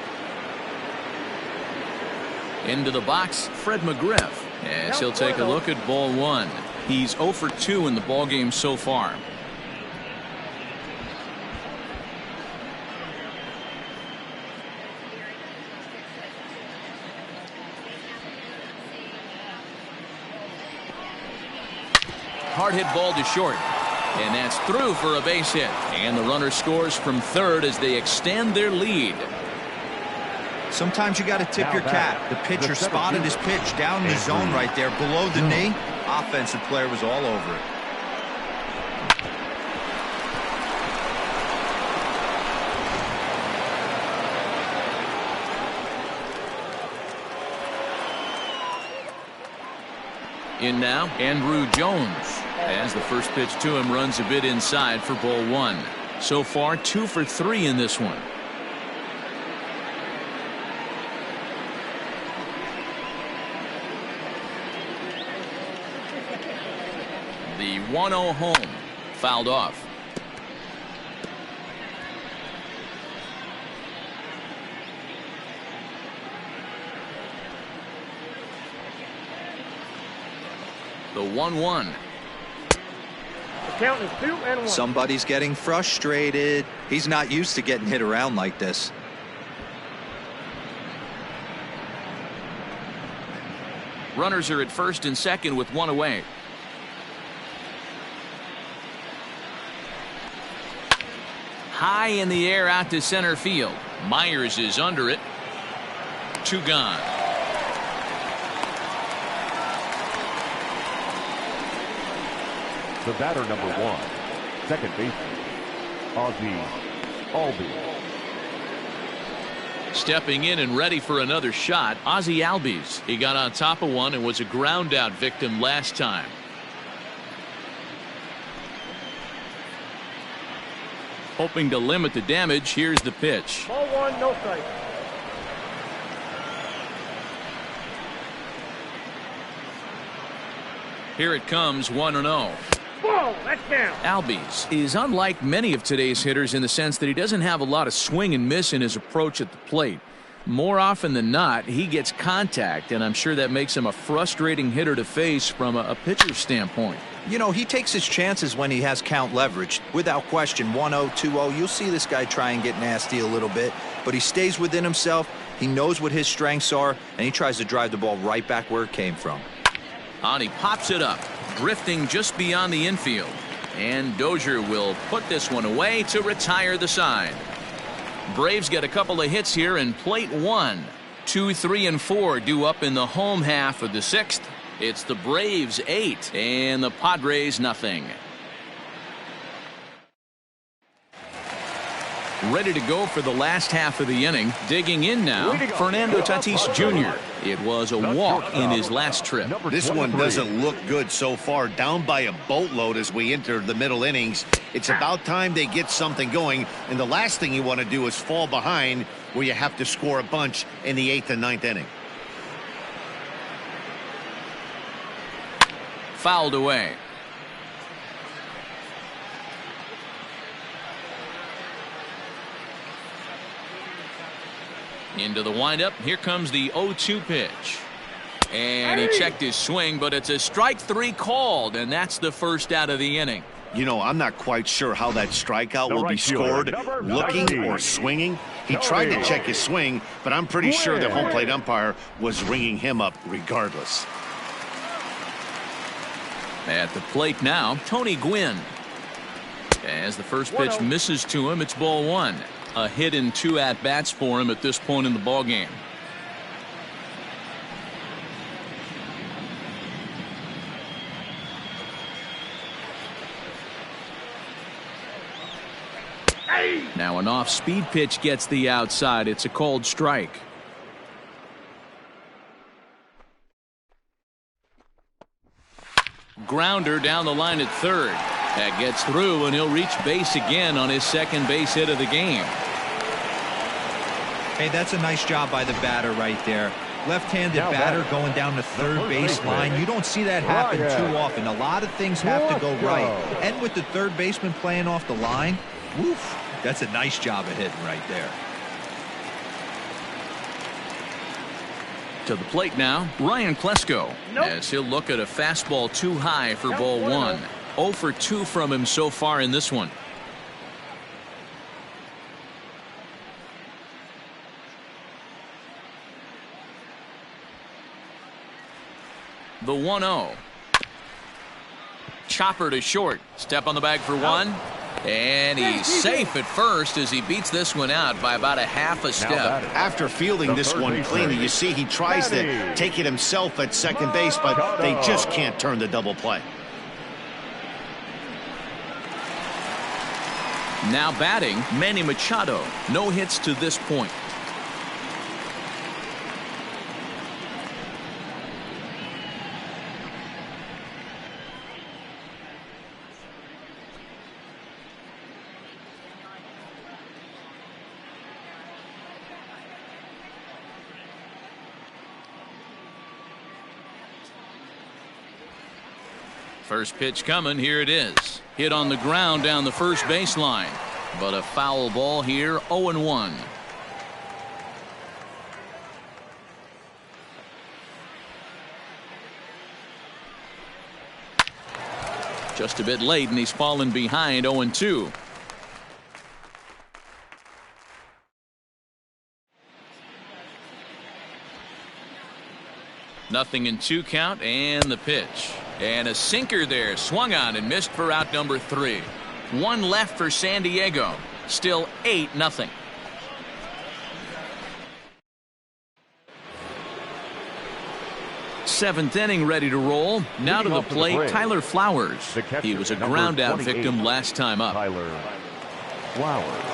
Into the box, Fred McGriff, as he'll take a look at ball 1. He's 0 for 2 in the ballgame so far. Hard hit ball to short, and that's through for a base hit, and the runner scores from third as they extend their lead. Sometimes you got to tip your cap. The pitcher spotted his pitch down in the zone right there below the knee. Offensive player was all over it. In now, Andrew Jones, as the first pitch to him runs a bit inside for ball 1. So far 2 for 3 in this one. The 1-0 home, fouled off. The 1-1. The count is 2-1. Somebody's getting frustrated. He's not used to getting hit around like this. Runners are at first and second with 1 away. High in the air out to center field. Myers is under it. 2 gone. The batter number 1, second baseman, Ozzie Albies. Stepping in and ready for another shot, Ozzie Albies. He got on top of one and was a ground out victim last time. Hoping to limit the damage, here's the pitch. Ball 1, no strike. Here it comes, 1-0. Whoa, that's down. Albies is unlike many of today's hitters in the sense that he doesn't have a lot of swing and miss in his approach at the plate. More often than not, he gets contact, and I'm sure that makes him a frustrating hitter to face from a pitcher's standpoint. You know, he takes his chances when he has count leverage. Without question, 1-0, 2-0, you'll see this guy try and get nasty a little bit, but he stays within himself. He knows what his strengths are, and he tries to drive the ball right back where it came from. And he pops it up, drifting just beyond the infield. And Dozier will put this one away to retire the side. Braves get a couple of hits here in plate one. 2, 3, and 4 due up in the home half of the sixth. It's the Braves 8 and the Padres nothing. Ready to go for the last half of the inning. Digging in now, Fernando Tatis Jr. It was a walk in his last trip. This one doesn't look good so far. Down by a boatload as we enter the middle innings. It's about time they get something going. And the last thing you want to do is fall behind where you have to score a bunch in the 8th and 9th inning. Fouled away. Into the windup. Here comes the 0-2 pitch. And he checked his swing, but it's a strike 3 called, and that's the first out of the inning. You know, I'm not quite sure how that strikeout will be scored, looking or swinging. He tried to check his swing, but I'm pretty sure the home plate umpire was ringing him up regardless. At the plate now, Tony Gwynn. As the first pitch misses to him, it's ball 1. A hit in 2 at-bats for him at this point in the ballgame. Now an off-speed pitch gets the outside. It's a called strike. Grounder down the line at third. That gets through, and he'll reach base again on his second base hit of the game. Hey, that's a nice job by the batter right there. Left-handed batter going down the third base line. You don't see that happen too often. A lot of things have to go right. And with the third baseman playing off the line, woof, that's a nice job of hitting right there. To the plate now, Ryan Klesko. As he'll look at a fastball too high for ball 1. 0 for 2 from him so far in this one. The 1-0. Chopper to short. Step on the bag for 1. And he's safe at first as he beats this one out by about a half a step. After fielding this one cleanly, you see he tries to take it himself at second base, but they just can't turn the double play. Now batting, Manny Machado. No hits to this point. First pitch coming. Here it is. Hit on the ground down the first baseline. But a foul ball here. 0-1. Just a bit late, and he's fallen behind. 0-2. Nothing in 2 count, and the pitch. And a sinker there, swung on and missed for out number 3. 1 left for San Diego. Still 8-0. Seventh inning ready to roll. Now to the plate, Tyler Flowers. He was a ground out victim last time up. Tyler Flowers.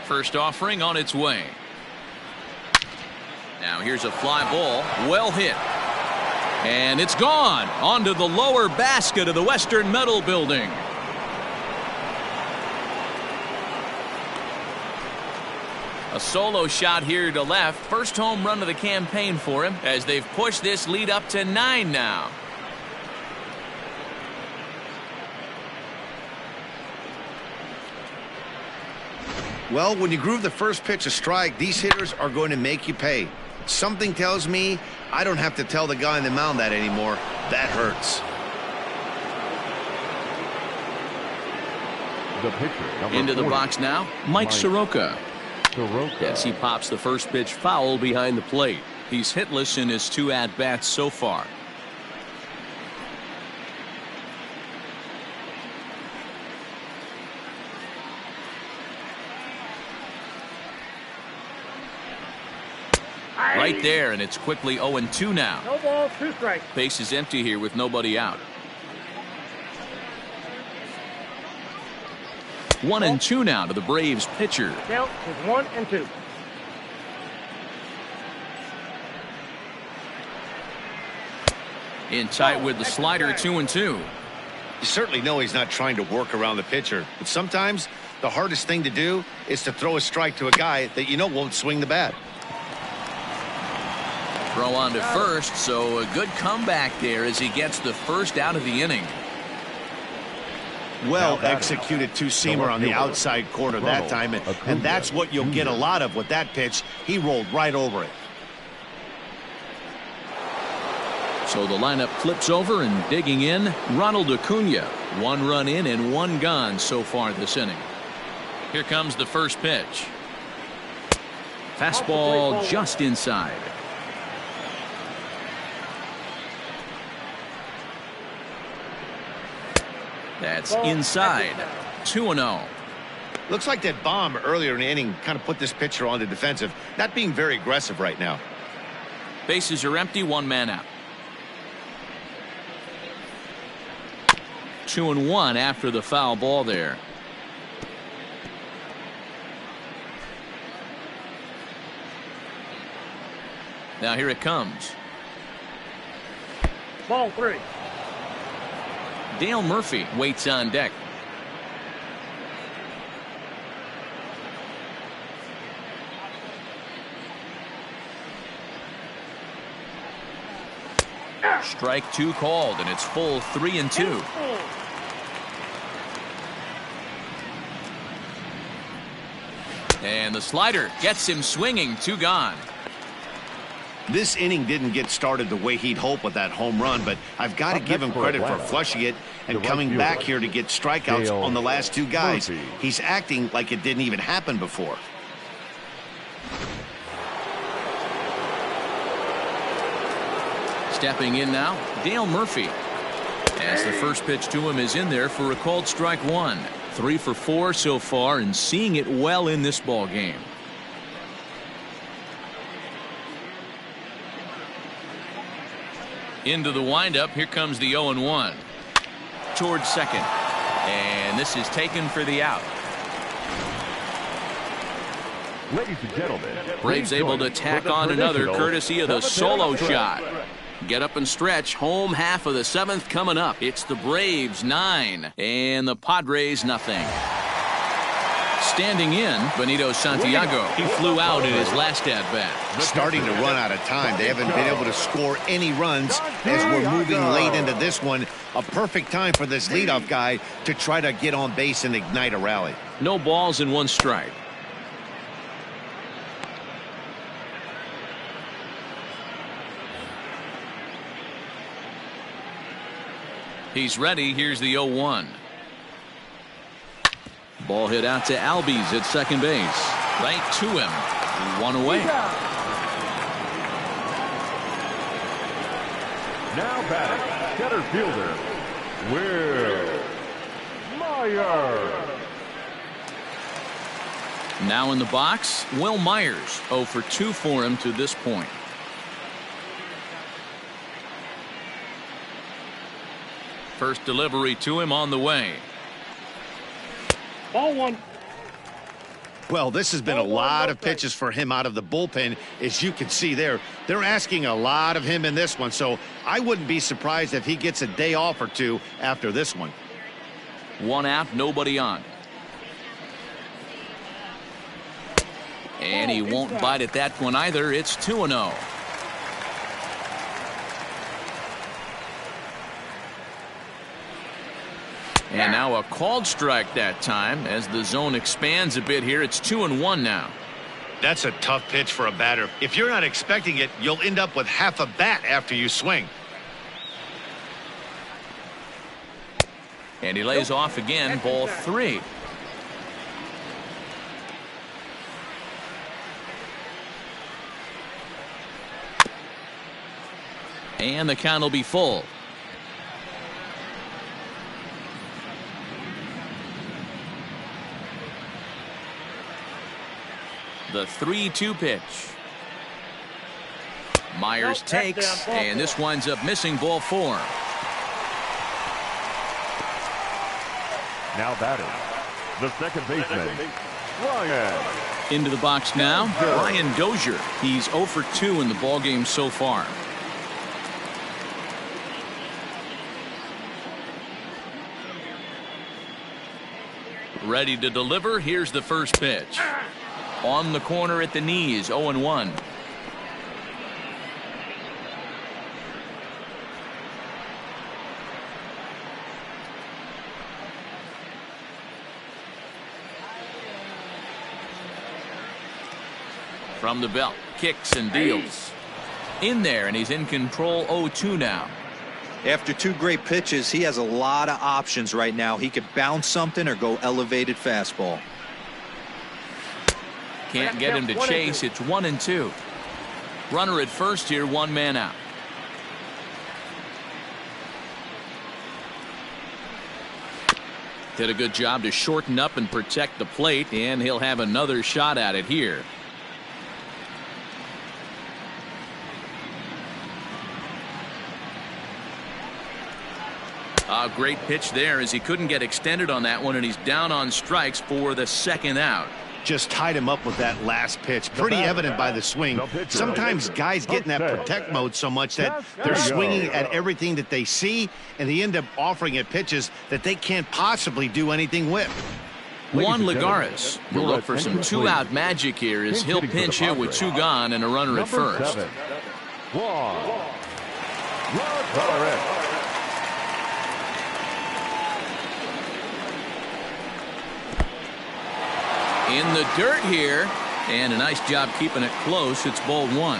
First offering on its way. Now here's a fly ball, well hit. And it's gone onto the lower basket of the Western Metal Building. A solo shot here to left. First home run of the campaign for him as they've pushed this lead up to 9 now. Well, when you groove the first pitch a strike, these hitters are going to make you pay. Something tells me I don't have to tell the guy on the mound that anymore. That hurts. The pitcher, into the 40, box now, Mike Soroka. As he pops the first pitch foul behind the plate. He's hitless in his 2 at-bats so far. Right there, and it's quickly 0-2 now. No balls, 2 strikes. Base is empty here with nobody out. 1-2 now to the Braves pitcher. Count is 1-2. In tight with the slider, 2-2. You certainly know he's not trying to work around the pitcher, but sometimes the hardest thing to do is to throw a strike to a guy that you know won't swing the bat. Throw on to first, so a good comeback there as he gets the first out of the inning. Well executed two-seamer on the outside corner that time, and that's what you'll get a lot of with that pitch. He rolled right over it. So the lineup flips over, and digging in, Ronald Acuna. 1 run in and 1 gone so far this inning. Here comes the first pitch. Fastball just inside. That's inside. 2-0. Looks like that bomb earlier in the inning kind of put this pitcher on the defensive. Not being very aggressive right now. Bases are empty, 1 man out. 2-1 after the foul ball there. Now here it comes. Ball 3. Dale Murphy waits on deck. Strike 2 called, and it's full 3-2. And the slider gets him swinging. 2 gone. This inning didn't get started the way he'd hoped with that home run, but I've got to give him credit for flushing it and coming back here to get strikeouts on the last 2 guys. He's acting like it didn't even happen before. Stepping in now, Dale Murphy. As the first pitch to him is in there for a called strike 1. 3 for 4 so far, and seeing it well in this ball game. Into the windup. Here comes the 0-1 towards second, and this is taken for the out. Ladies and gentlemen, Braves able to tack on another courtesy of the solo shot. Get up and stretch. Home half of the 7th coming up. It's the Braves 9 and the Padres nothing. Standing in, Benito Santiago. He flew out in his last at-bat. Starting to run out of time. They haven't been able to score any runs as we're moving late into this one. A perfect time for this leadoff guy to try to get on base and ignite a rally. No balls and 1 strike. He's ready. Here's the 0-1. Ball hit out to Albies at second base. Right to him. 1 away. Now batting, center fielder, Will Myers. Now in the box, Will Myers. 0 for 2 for him to this point. First delivery to him on the way. Ball 1. Well, this has been a lot of pitches for him out of the bullpen, as you can see there. They're asking a lot of him in this one, so I wouldn't be surprised if he gets a day off or 2 after this one. 1 out, nobody on. And he won't bite at that one either. It's 2-0. And now a called strike that time as the zone expands a bit here. It's 2-1 now. That's a tough pitch for a batter. If you're not expecting it, you'll end up with half a bat after you swing. And he lays off again. Ball 3. And the count will be full. The 3-2 pitch. Myers takes, and this winds up missing ball 4. Now batting, the second baseman, Ryan. Into the box now, Ryan Dozier. He's 0 for 2 in the ballgame so far. Ready to deliver. Here's the first pitch. On the corner at the knees, 0-1. From the belt, kicks and deals. In there, and he's in control. 0-2 now. After 2 great pitches, he has a lot of options right now. He could bounce something or go elevated fastball. Can't get him to chase. It's 1-2. Runner at first here, 1 man out. Did a good job to shorten up and protect the plate, and he'll have another shot at it here. A great pitch there as he couldn't get extended on that one, and he's down on strikes for the second out. Just tied him up with that last pitch. Pretty evident by the swing. Sometimes guys get in that protect mode so much that they're swinging at everything that they see, and they end up offering at pitches that they can't possibly do anything with. Juan Lagares will look for some 2-out magic here as he'll pinch hit with 2 gone and a runner at first. In the dirt here, and a nice job keeping it close. It's ball 1.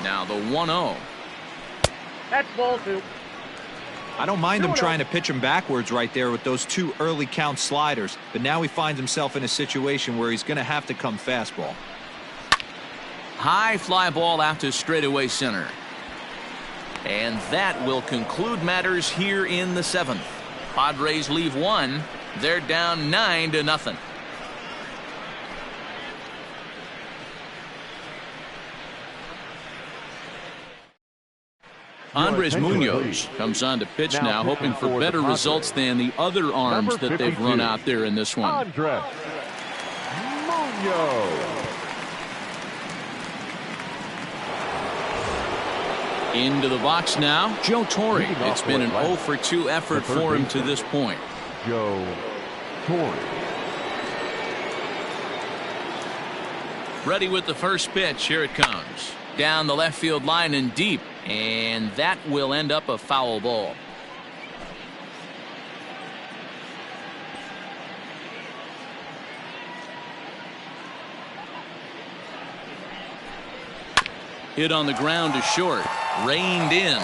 Now the 1-0. That's ball 2. I don't mind him trying to pitch him backwards right there with those 2 early count sliders, but now he finds himself in a situation where he's going to have to come fastball. High fly ball out to straightaway center. And that will conclude matters here in the 7th. Padres leave 1. They're down 9-0. Andres Munoz comes on to pitch now, hoping for better results than the other arms that they've run out there in this one. Andres Munoz. Into the box now, Joe Torre. It's been an 0 for 2 effort for him to this point. Joe Torre. Ready with the first pitch. Here it comes. Down the left field line and deep. And that will end up a foul ball. Hit on the ground to short. Reined in.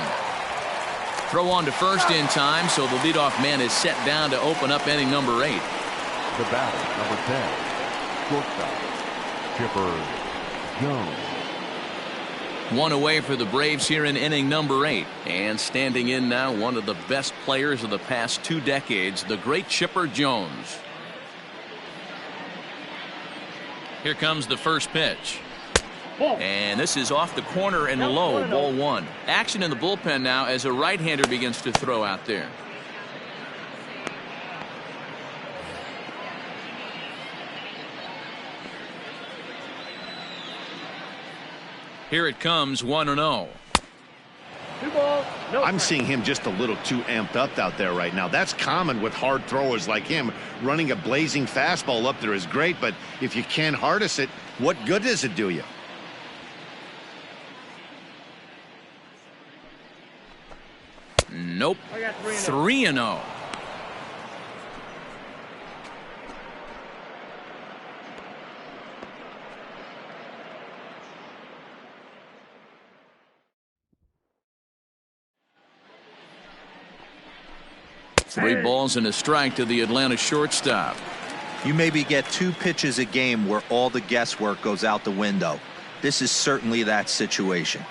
Throw on to first in time, so the leadoff man is set down to open up inning number 8. The batter, number 10, shortstop, Chipper Jones. 1 away for the Braves here in inning number 8. And standing in now, one of the best players of the past 2 decades, the great Chipper Jones. Here comes the first pitch. And this is off the corner and low, ball 1. Action in the bullpen now as a right-hander begins to throw out there. Here it comes, 1-0. 2 balls, no I'm strikes. seeing him just a little too amped up out there right now. That's common with hard throwers like him. Running a blazing fastball up there is great, but if you can't harness it, what good does it do you? Nope. I got 3-0. Three balls and a strike to the Atlanta shortstop. You maybe get 2 pitches a game where all the guesswork goes out the window. This is certainly that situation.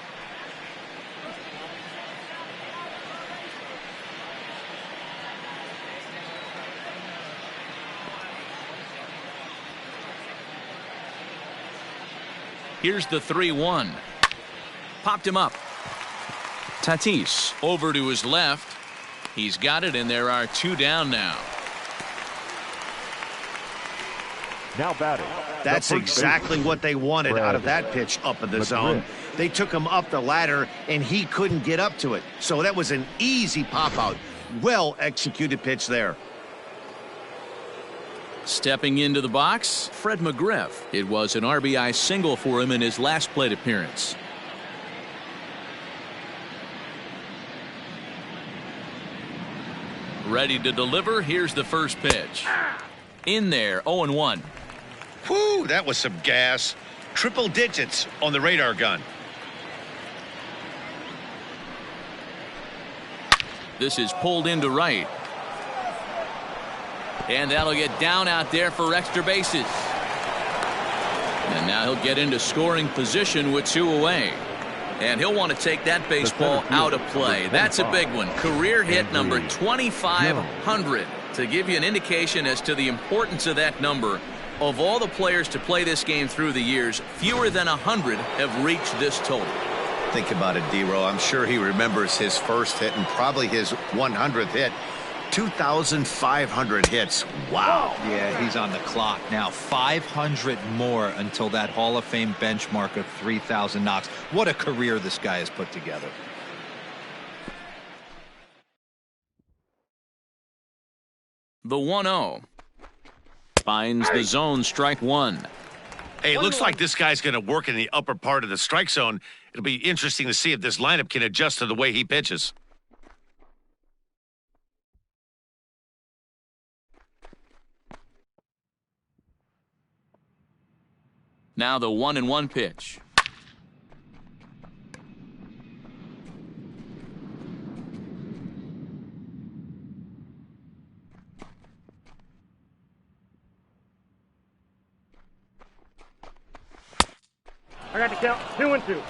Here's the 3-1. Popped him up. Tatis over to his left. He's got it, and there are 2 down now. Now batting. That's exactly what they wanted out of that pitch up in the zone. They took him up the ladder, and he couldn't get up to it. So that was an easy pop-out. Well-executed pitch there. Stepping into the box, Fred McGriff. It was an RBI single for him in his last plate appearance. Ready to deliver. Here's the first pitch. In there, 0-1. Whew, that was some gas. Triple digits on the radar gun. This is pulled into right. And that'll get down out there for extra bases. And now he'll get into scoring position with 2 away. And he'll want to take that baseball out of play. That's a big one. Career hit number 2,500. To give you an indication as to the importance of that number, of all the players to play this game through the years, fewer than 100 have reached this total. Think about it, D-Row. I'm sure he remembers his first hit and probably his 100th hit. 2,500 hits. Wow. Yeah, he's on the clock now. 500 more until that Hall of Fame benchmark of 3,000 knocks. What a career this guy has put together. The 1-0. Finds the zone, strike 1. Hey, it looks like this guy's going to work in the upper part of the strike zone. It'll be interesting to see if this lineup can adjust to the way he pitches. Now the 1-1 pitch. I got to count 2-2.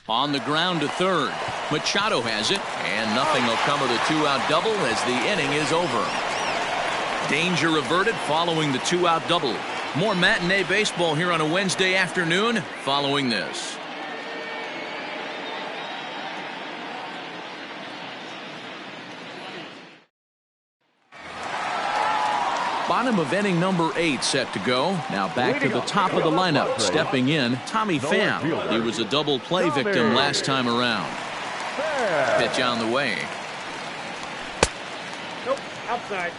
On the ground to third. Machado has it, and nothing will come of the 2-out double as the inning is over. Danger averted following the 2-out double. More matinee baseball here on a Wednesday afternoon following this. Bottom of inning number 8 set to go. Now back to the top of the lineup. Stepping in, Tommy Pham. He was a double play victim last time around. Pitch on the way. Nope, outside.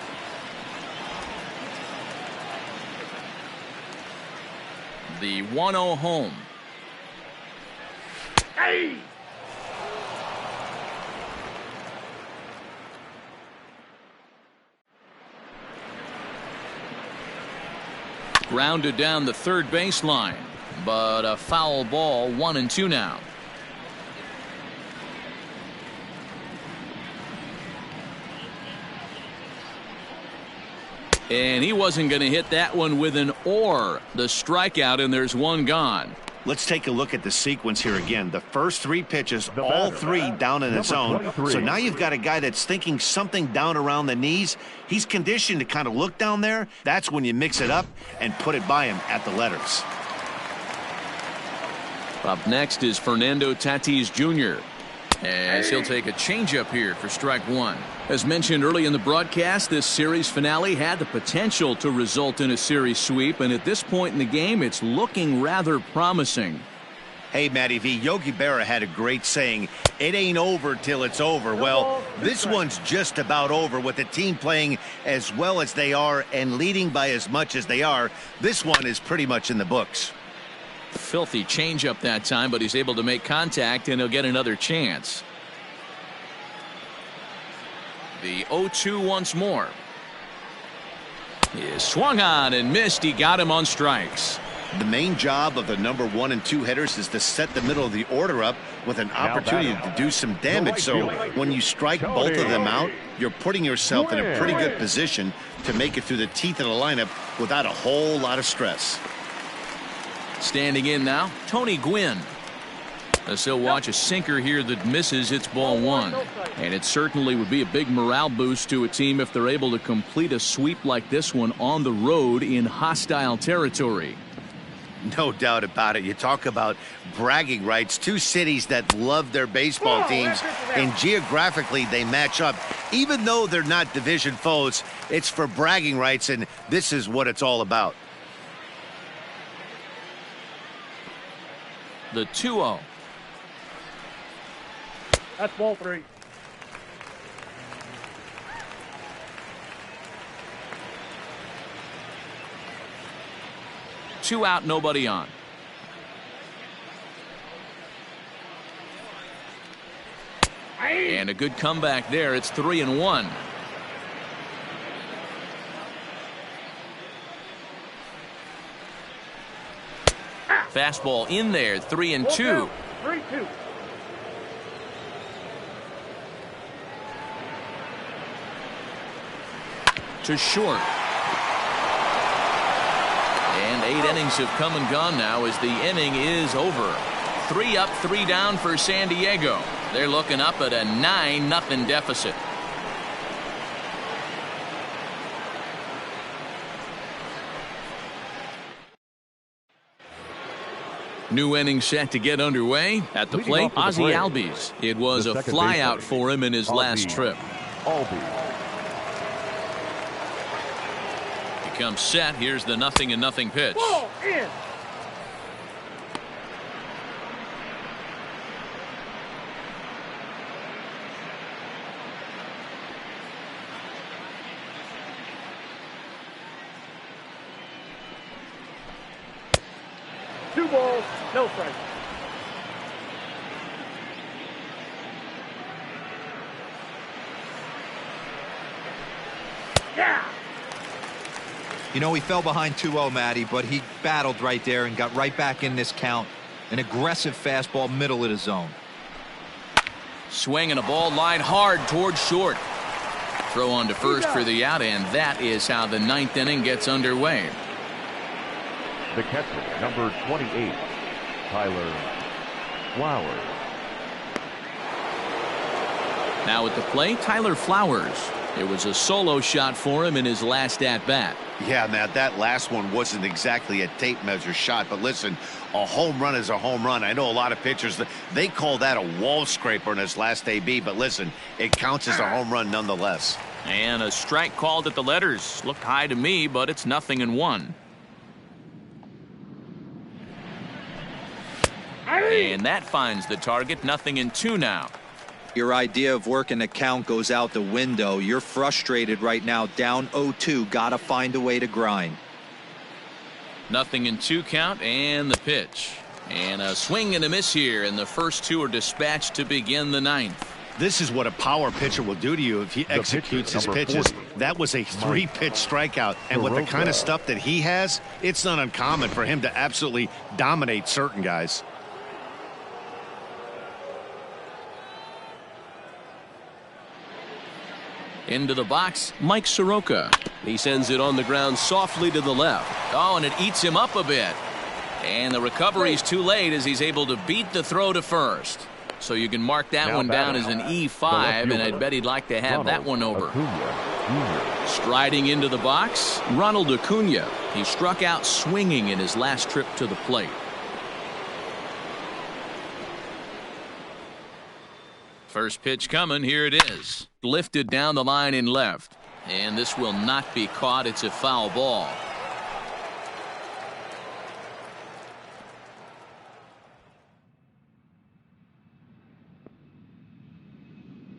The 1-0 home. Hey! Grounded down the third baseline, but a foul ball, 1-2 now. And he wasn't going to hit that one with an or. The strikeout, and there's one gone. Let's take a look at the sequence here again. The first 3 pitches, all 3 down in the zone. So now you've got a guy that's thinking something down around the knees. He's conditioned to kind of look down there. That's when you mix it up and put it by him at the letters. Up next is Fernando Tatis Jr. as he'll take a changeup here for strike 1. As mentioned early in the broadcast, this series finale had the potential to result in a series sweep, and at this point in the game, it's looking rather promising. Hey, Matty V, Yogi Berra had a great saying, it ain't over till it's over. Well, this one's just about over with the team playing as well as they are and leading by as much as they are. This one is pretty much in the books. Filthy changeup that time, but he's able to make contact, and he'll get another chance. The 0-2 once more. He swung on and missed. He got him on strikes. The main job of the number 1 and 2 hitters is to set the middle of the order up with an opportunity to do some damage. So when you strike both of them out, you're putting yourself in a pretty good position to make it through the teeth of the lineup without a whole lot of stress. Standing in now, Tony Gwynn. As he'll watch a sinker here that misses, it's ball 1. And it certainly would be a big morale boost to a team if they're able to complete a sweep like this one on the road in hostile territory. No doubt about it. You talk about bragging rights. Two cities that love their baseball teams, and geographically they match up. Even though they're not division foes, it's for bragging rights, and this is what it's all about. The 2-0. That's ball 3. Two out, nobody on. And a good comeback there. It's 3-1. Fastball in there, 3-2. 3-2. To short. And 8 innings have come and gone now as the inning is over. 3 up, 3 down for San Diego. They're looking up at a 9-0 deficit. New inning set to get underway. At the plate, Ozzie Albies. It was a flyout for him in his last trip. He comes set. Here's the 0-0 pitch. Ball in. Two balls, no strikes. Yeah. You know, he fell behind 2-0, Matty, but he battled right there and got right back in this count. An aggressive fastball, middle of the zone. Swinging a ball line hard towards short. Throw on to first for the out, and that is how the 9th inning gets underway. The catcher, number 28, Tyler Flowers. Now at the plate, Tyler Flowers. It was a solo shot for him in his last at-bat. Yeah, Matt, that last one wasn't exactly a tape measure shot, but listen, a home run is a home run. I know a lot of pitchers, they call that a wall scraper in his last AB, but listen, it counts as a home run nonetheless. And a strike called at the letters. Looked high to me, but it's 0-1. And that finds the target. 0-2 now. Your idea of working the count goes out the window. You're frustrated right now, down 0-2. Gotta find a way to grind. 0-2 count, and the pitch. And a swing and a miss here, and the first 2 are dispatched to begin the 9th. This is what a power pitcher will do to you if he executes his pitches. 40. That was a 3-pitch strikeout, and with the kind of stuff that he has, it's not uncommon for him to absolutely dominate certain guys. Into the box, Mike Soroka. He sends it on the ground softly to the left. Oh, and it eats him up a bit. And the recovery's too late as he's able to beat the throw to first. So you can mark that one down as an E5, and I'd bet he'd like to have that one over. Striding into the box, Ronald Acuna. He struck out swinging in his last trip to the plate. First pitch coming. Here it is. Lifted down the line in left. And this will not be caught. It's a foul ball.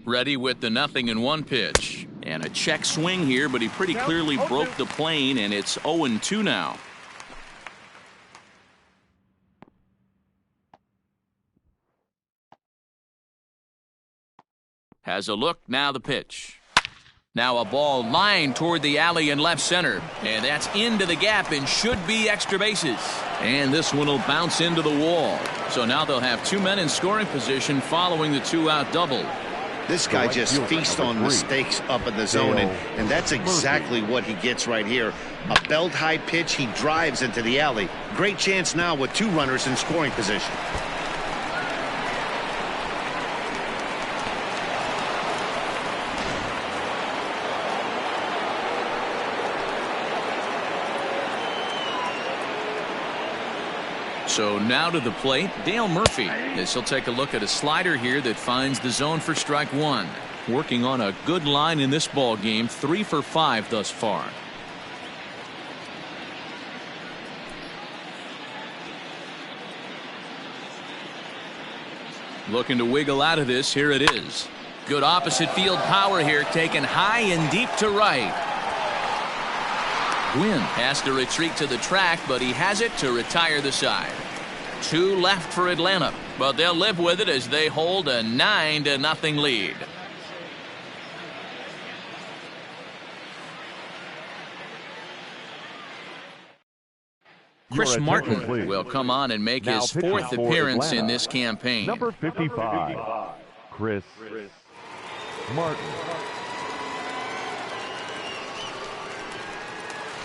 Ready with the 0-1 pitch. And a check swing here, but he pretty clearly broke the plane, and it's 0-2 now. Has a look, now the pitch. Now a ball lined toward the alley in left center. And that's into the gap and should be extra bases. And this one will bounce into the wall. So now they'll have 2 men in scoring position following the 2-out double. This guy just feasts on mistakes up in the zone, and that's exactly what he gets right here. A belt-high pitch, he drives into the alley. Great chance now with 2 runners in scoring position. So now to the plate, Dale Murphy, as he'll take a look at a slider here that finds the zone for strike 1. Working on a good line in this ball game, 3 for 5 thus far. Looking to wiggle out of this, here it is. Good opposite field power here, taken high and deep to right. Gwynn has to retreat to the track, but he has it to retire the side. 2 left for Atlanta, but they'll live with it as they hold a 9-0 lead. Chris Martin will come on and make his 4th appearance in this campaign. Number 55, Chris Martin.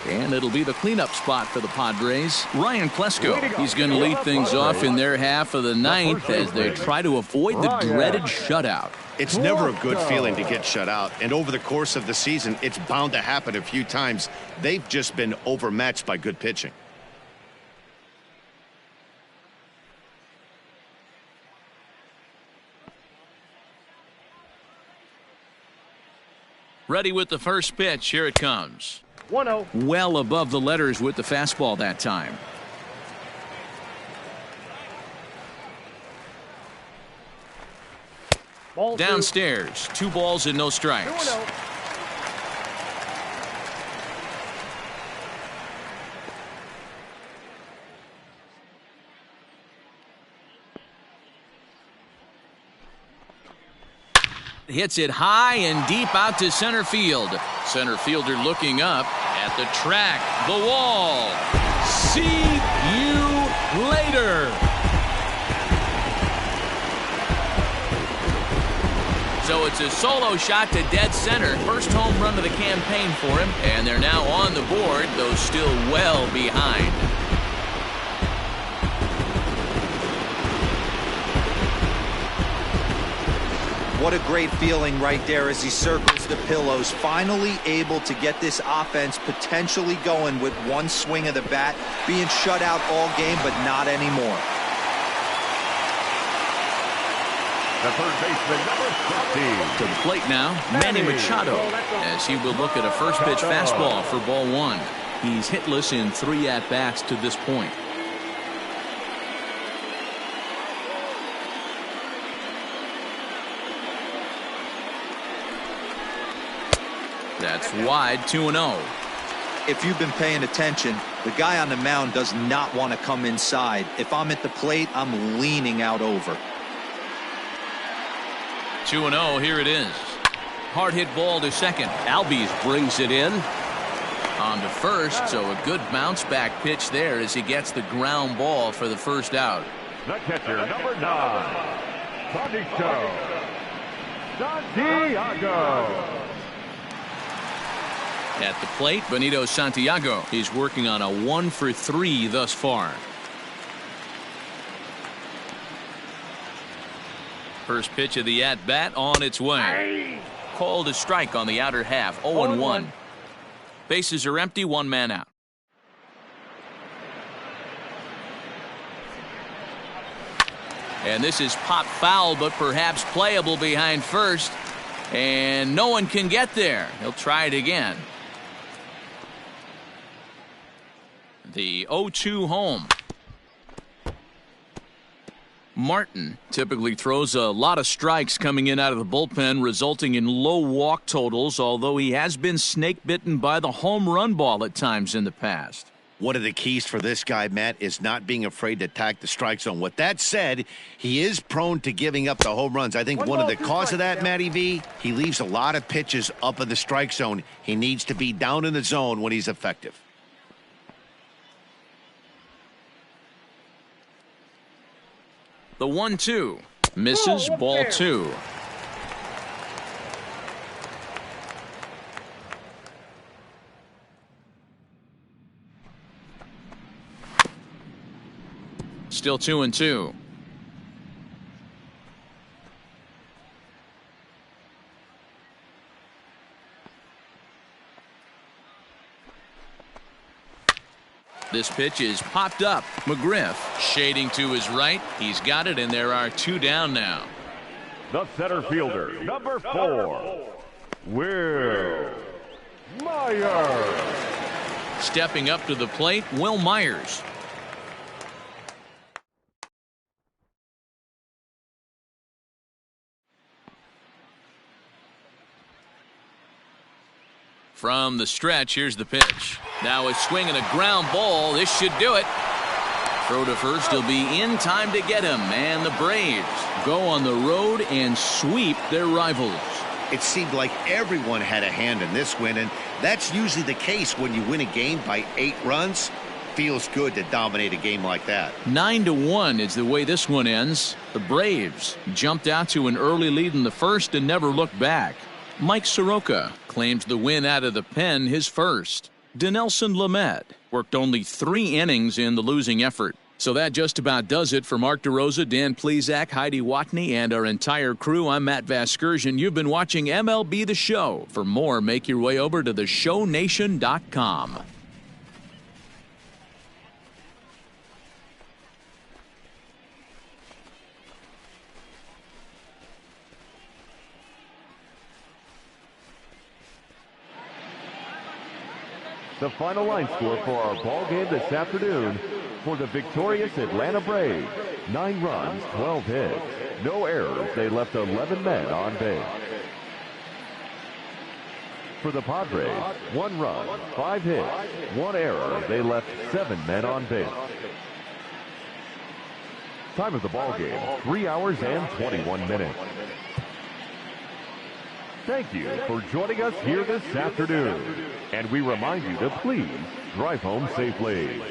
And it'll be the cleanup spot for the Padres. Ryan Klesko, he's going to lead things off in their half of the 9th as they try to avoid the dreaded shutout. It's never a good feeling to get shut out, and over the course of the season, it's bound to happen a few times. They've just been overmatched by good pitching. Ready with the first pitch. Here it comes. 1-0. Well above the letters with the fastball that time. Ball Downstairs, 2 balls and no strikes. 2-0. Hits it high and deep out to center field. Center fielder looking up at the track, the wall. See you later. So it's a solo shot to dead center. First home run of the campaign for him, and they're now on the board, though still well behind. What a great feeling right there as he circles the pillows. Finally able to get this offense potentially going with 1 swing of the bat. Being shut out all game, but not anymore. The third baseman, number 15. To the plate now, Manny Machado, as he will look at a first pitch fastball for ball 1. He's hitless in 3 at-bats to this point. That's wide, 2-0. If you've been paying attention, the guy on the mound does not want to come inside. If I'm at the plate, I'm leaning out over. 2-0, here it is. Hard hit ball to second. Albies brings it in. On to first, so a good bounce back pitch there as he gets the ground ball for the first out. The catcher, number 9, Santiago. At the plate, Benito Santiago. He's working on a 1 for 3 thus far. First pitch of the at-bat on its way. Called a strike on the outer half, 0-1. Bases are empty, 1 man out. And this is pop foul, but perhaps playable behind first. And no one can get there. He'll try it again. The 0-2 home. Martin typically throws a lot of strikes coming in out of the bullpen, resulting in low walk totals, although he has been snake bitten by the home run ball at times in the past. One of the keys for this guy, Matt, is not being afraid to attack the strike zone. With that said, he is prone to giving up the home runs. I think one of the cause of that, Matty V, he leaves a lot of pitches up in the strike zone. He needs to be down in the zone when he's effective. The 1-2 misses, ball 2. Still 2-2. This pitch is popped up. McGriff shading to his right. He's got it, and there are 2 down now. The center fielder, number 4, Will Myers. Stepping up to the plate, Will Myers. From the stretch, here's the pitch. Now a swing and a ground ball. This should do it. Throw to first. He'll be in time to get him. And the Braves go on the road and sweep their rivals. It seemed like everyone had a hand in this win, and that's usually the case when you win a game by 8 runs. Feels good to dominate a game like that. 9-1 is the way this one ends. The Braves jumped out to an early lead in the first and never looked back. Mike Soroka claims the win out of the pen, his first. Dinelson Lamet worked only 3 innings in the losing effort. So that just about does it for Mark DeRosa, Dan Plesac, Heidi Watney, and our entire crew. I'm Matt Vasgersian. You've been watching MLB The Show. For more, make your way over to theshownation.com. The final line score for our ball game this afternoon for the victorious Atlanta Braves. 9 runs, 12 hits, no errors. They left 11 men on base. For the Padres, 1 run, 5 hits, 1 error. They left 7 men on base. Time of the ball game, 3 hours and 21 minutes. Thank you for joining us here this afternoon. And we remind you to please drive home safely.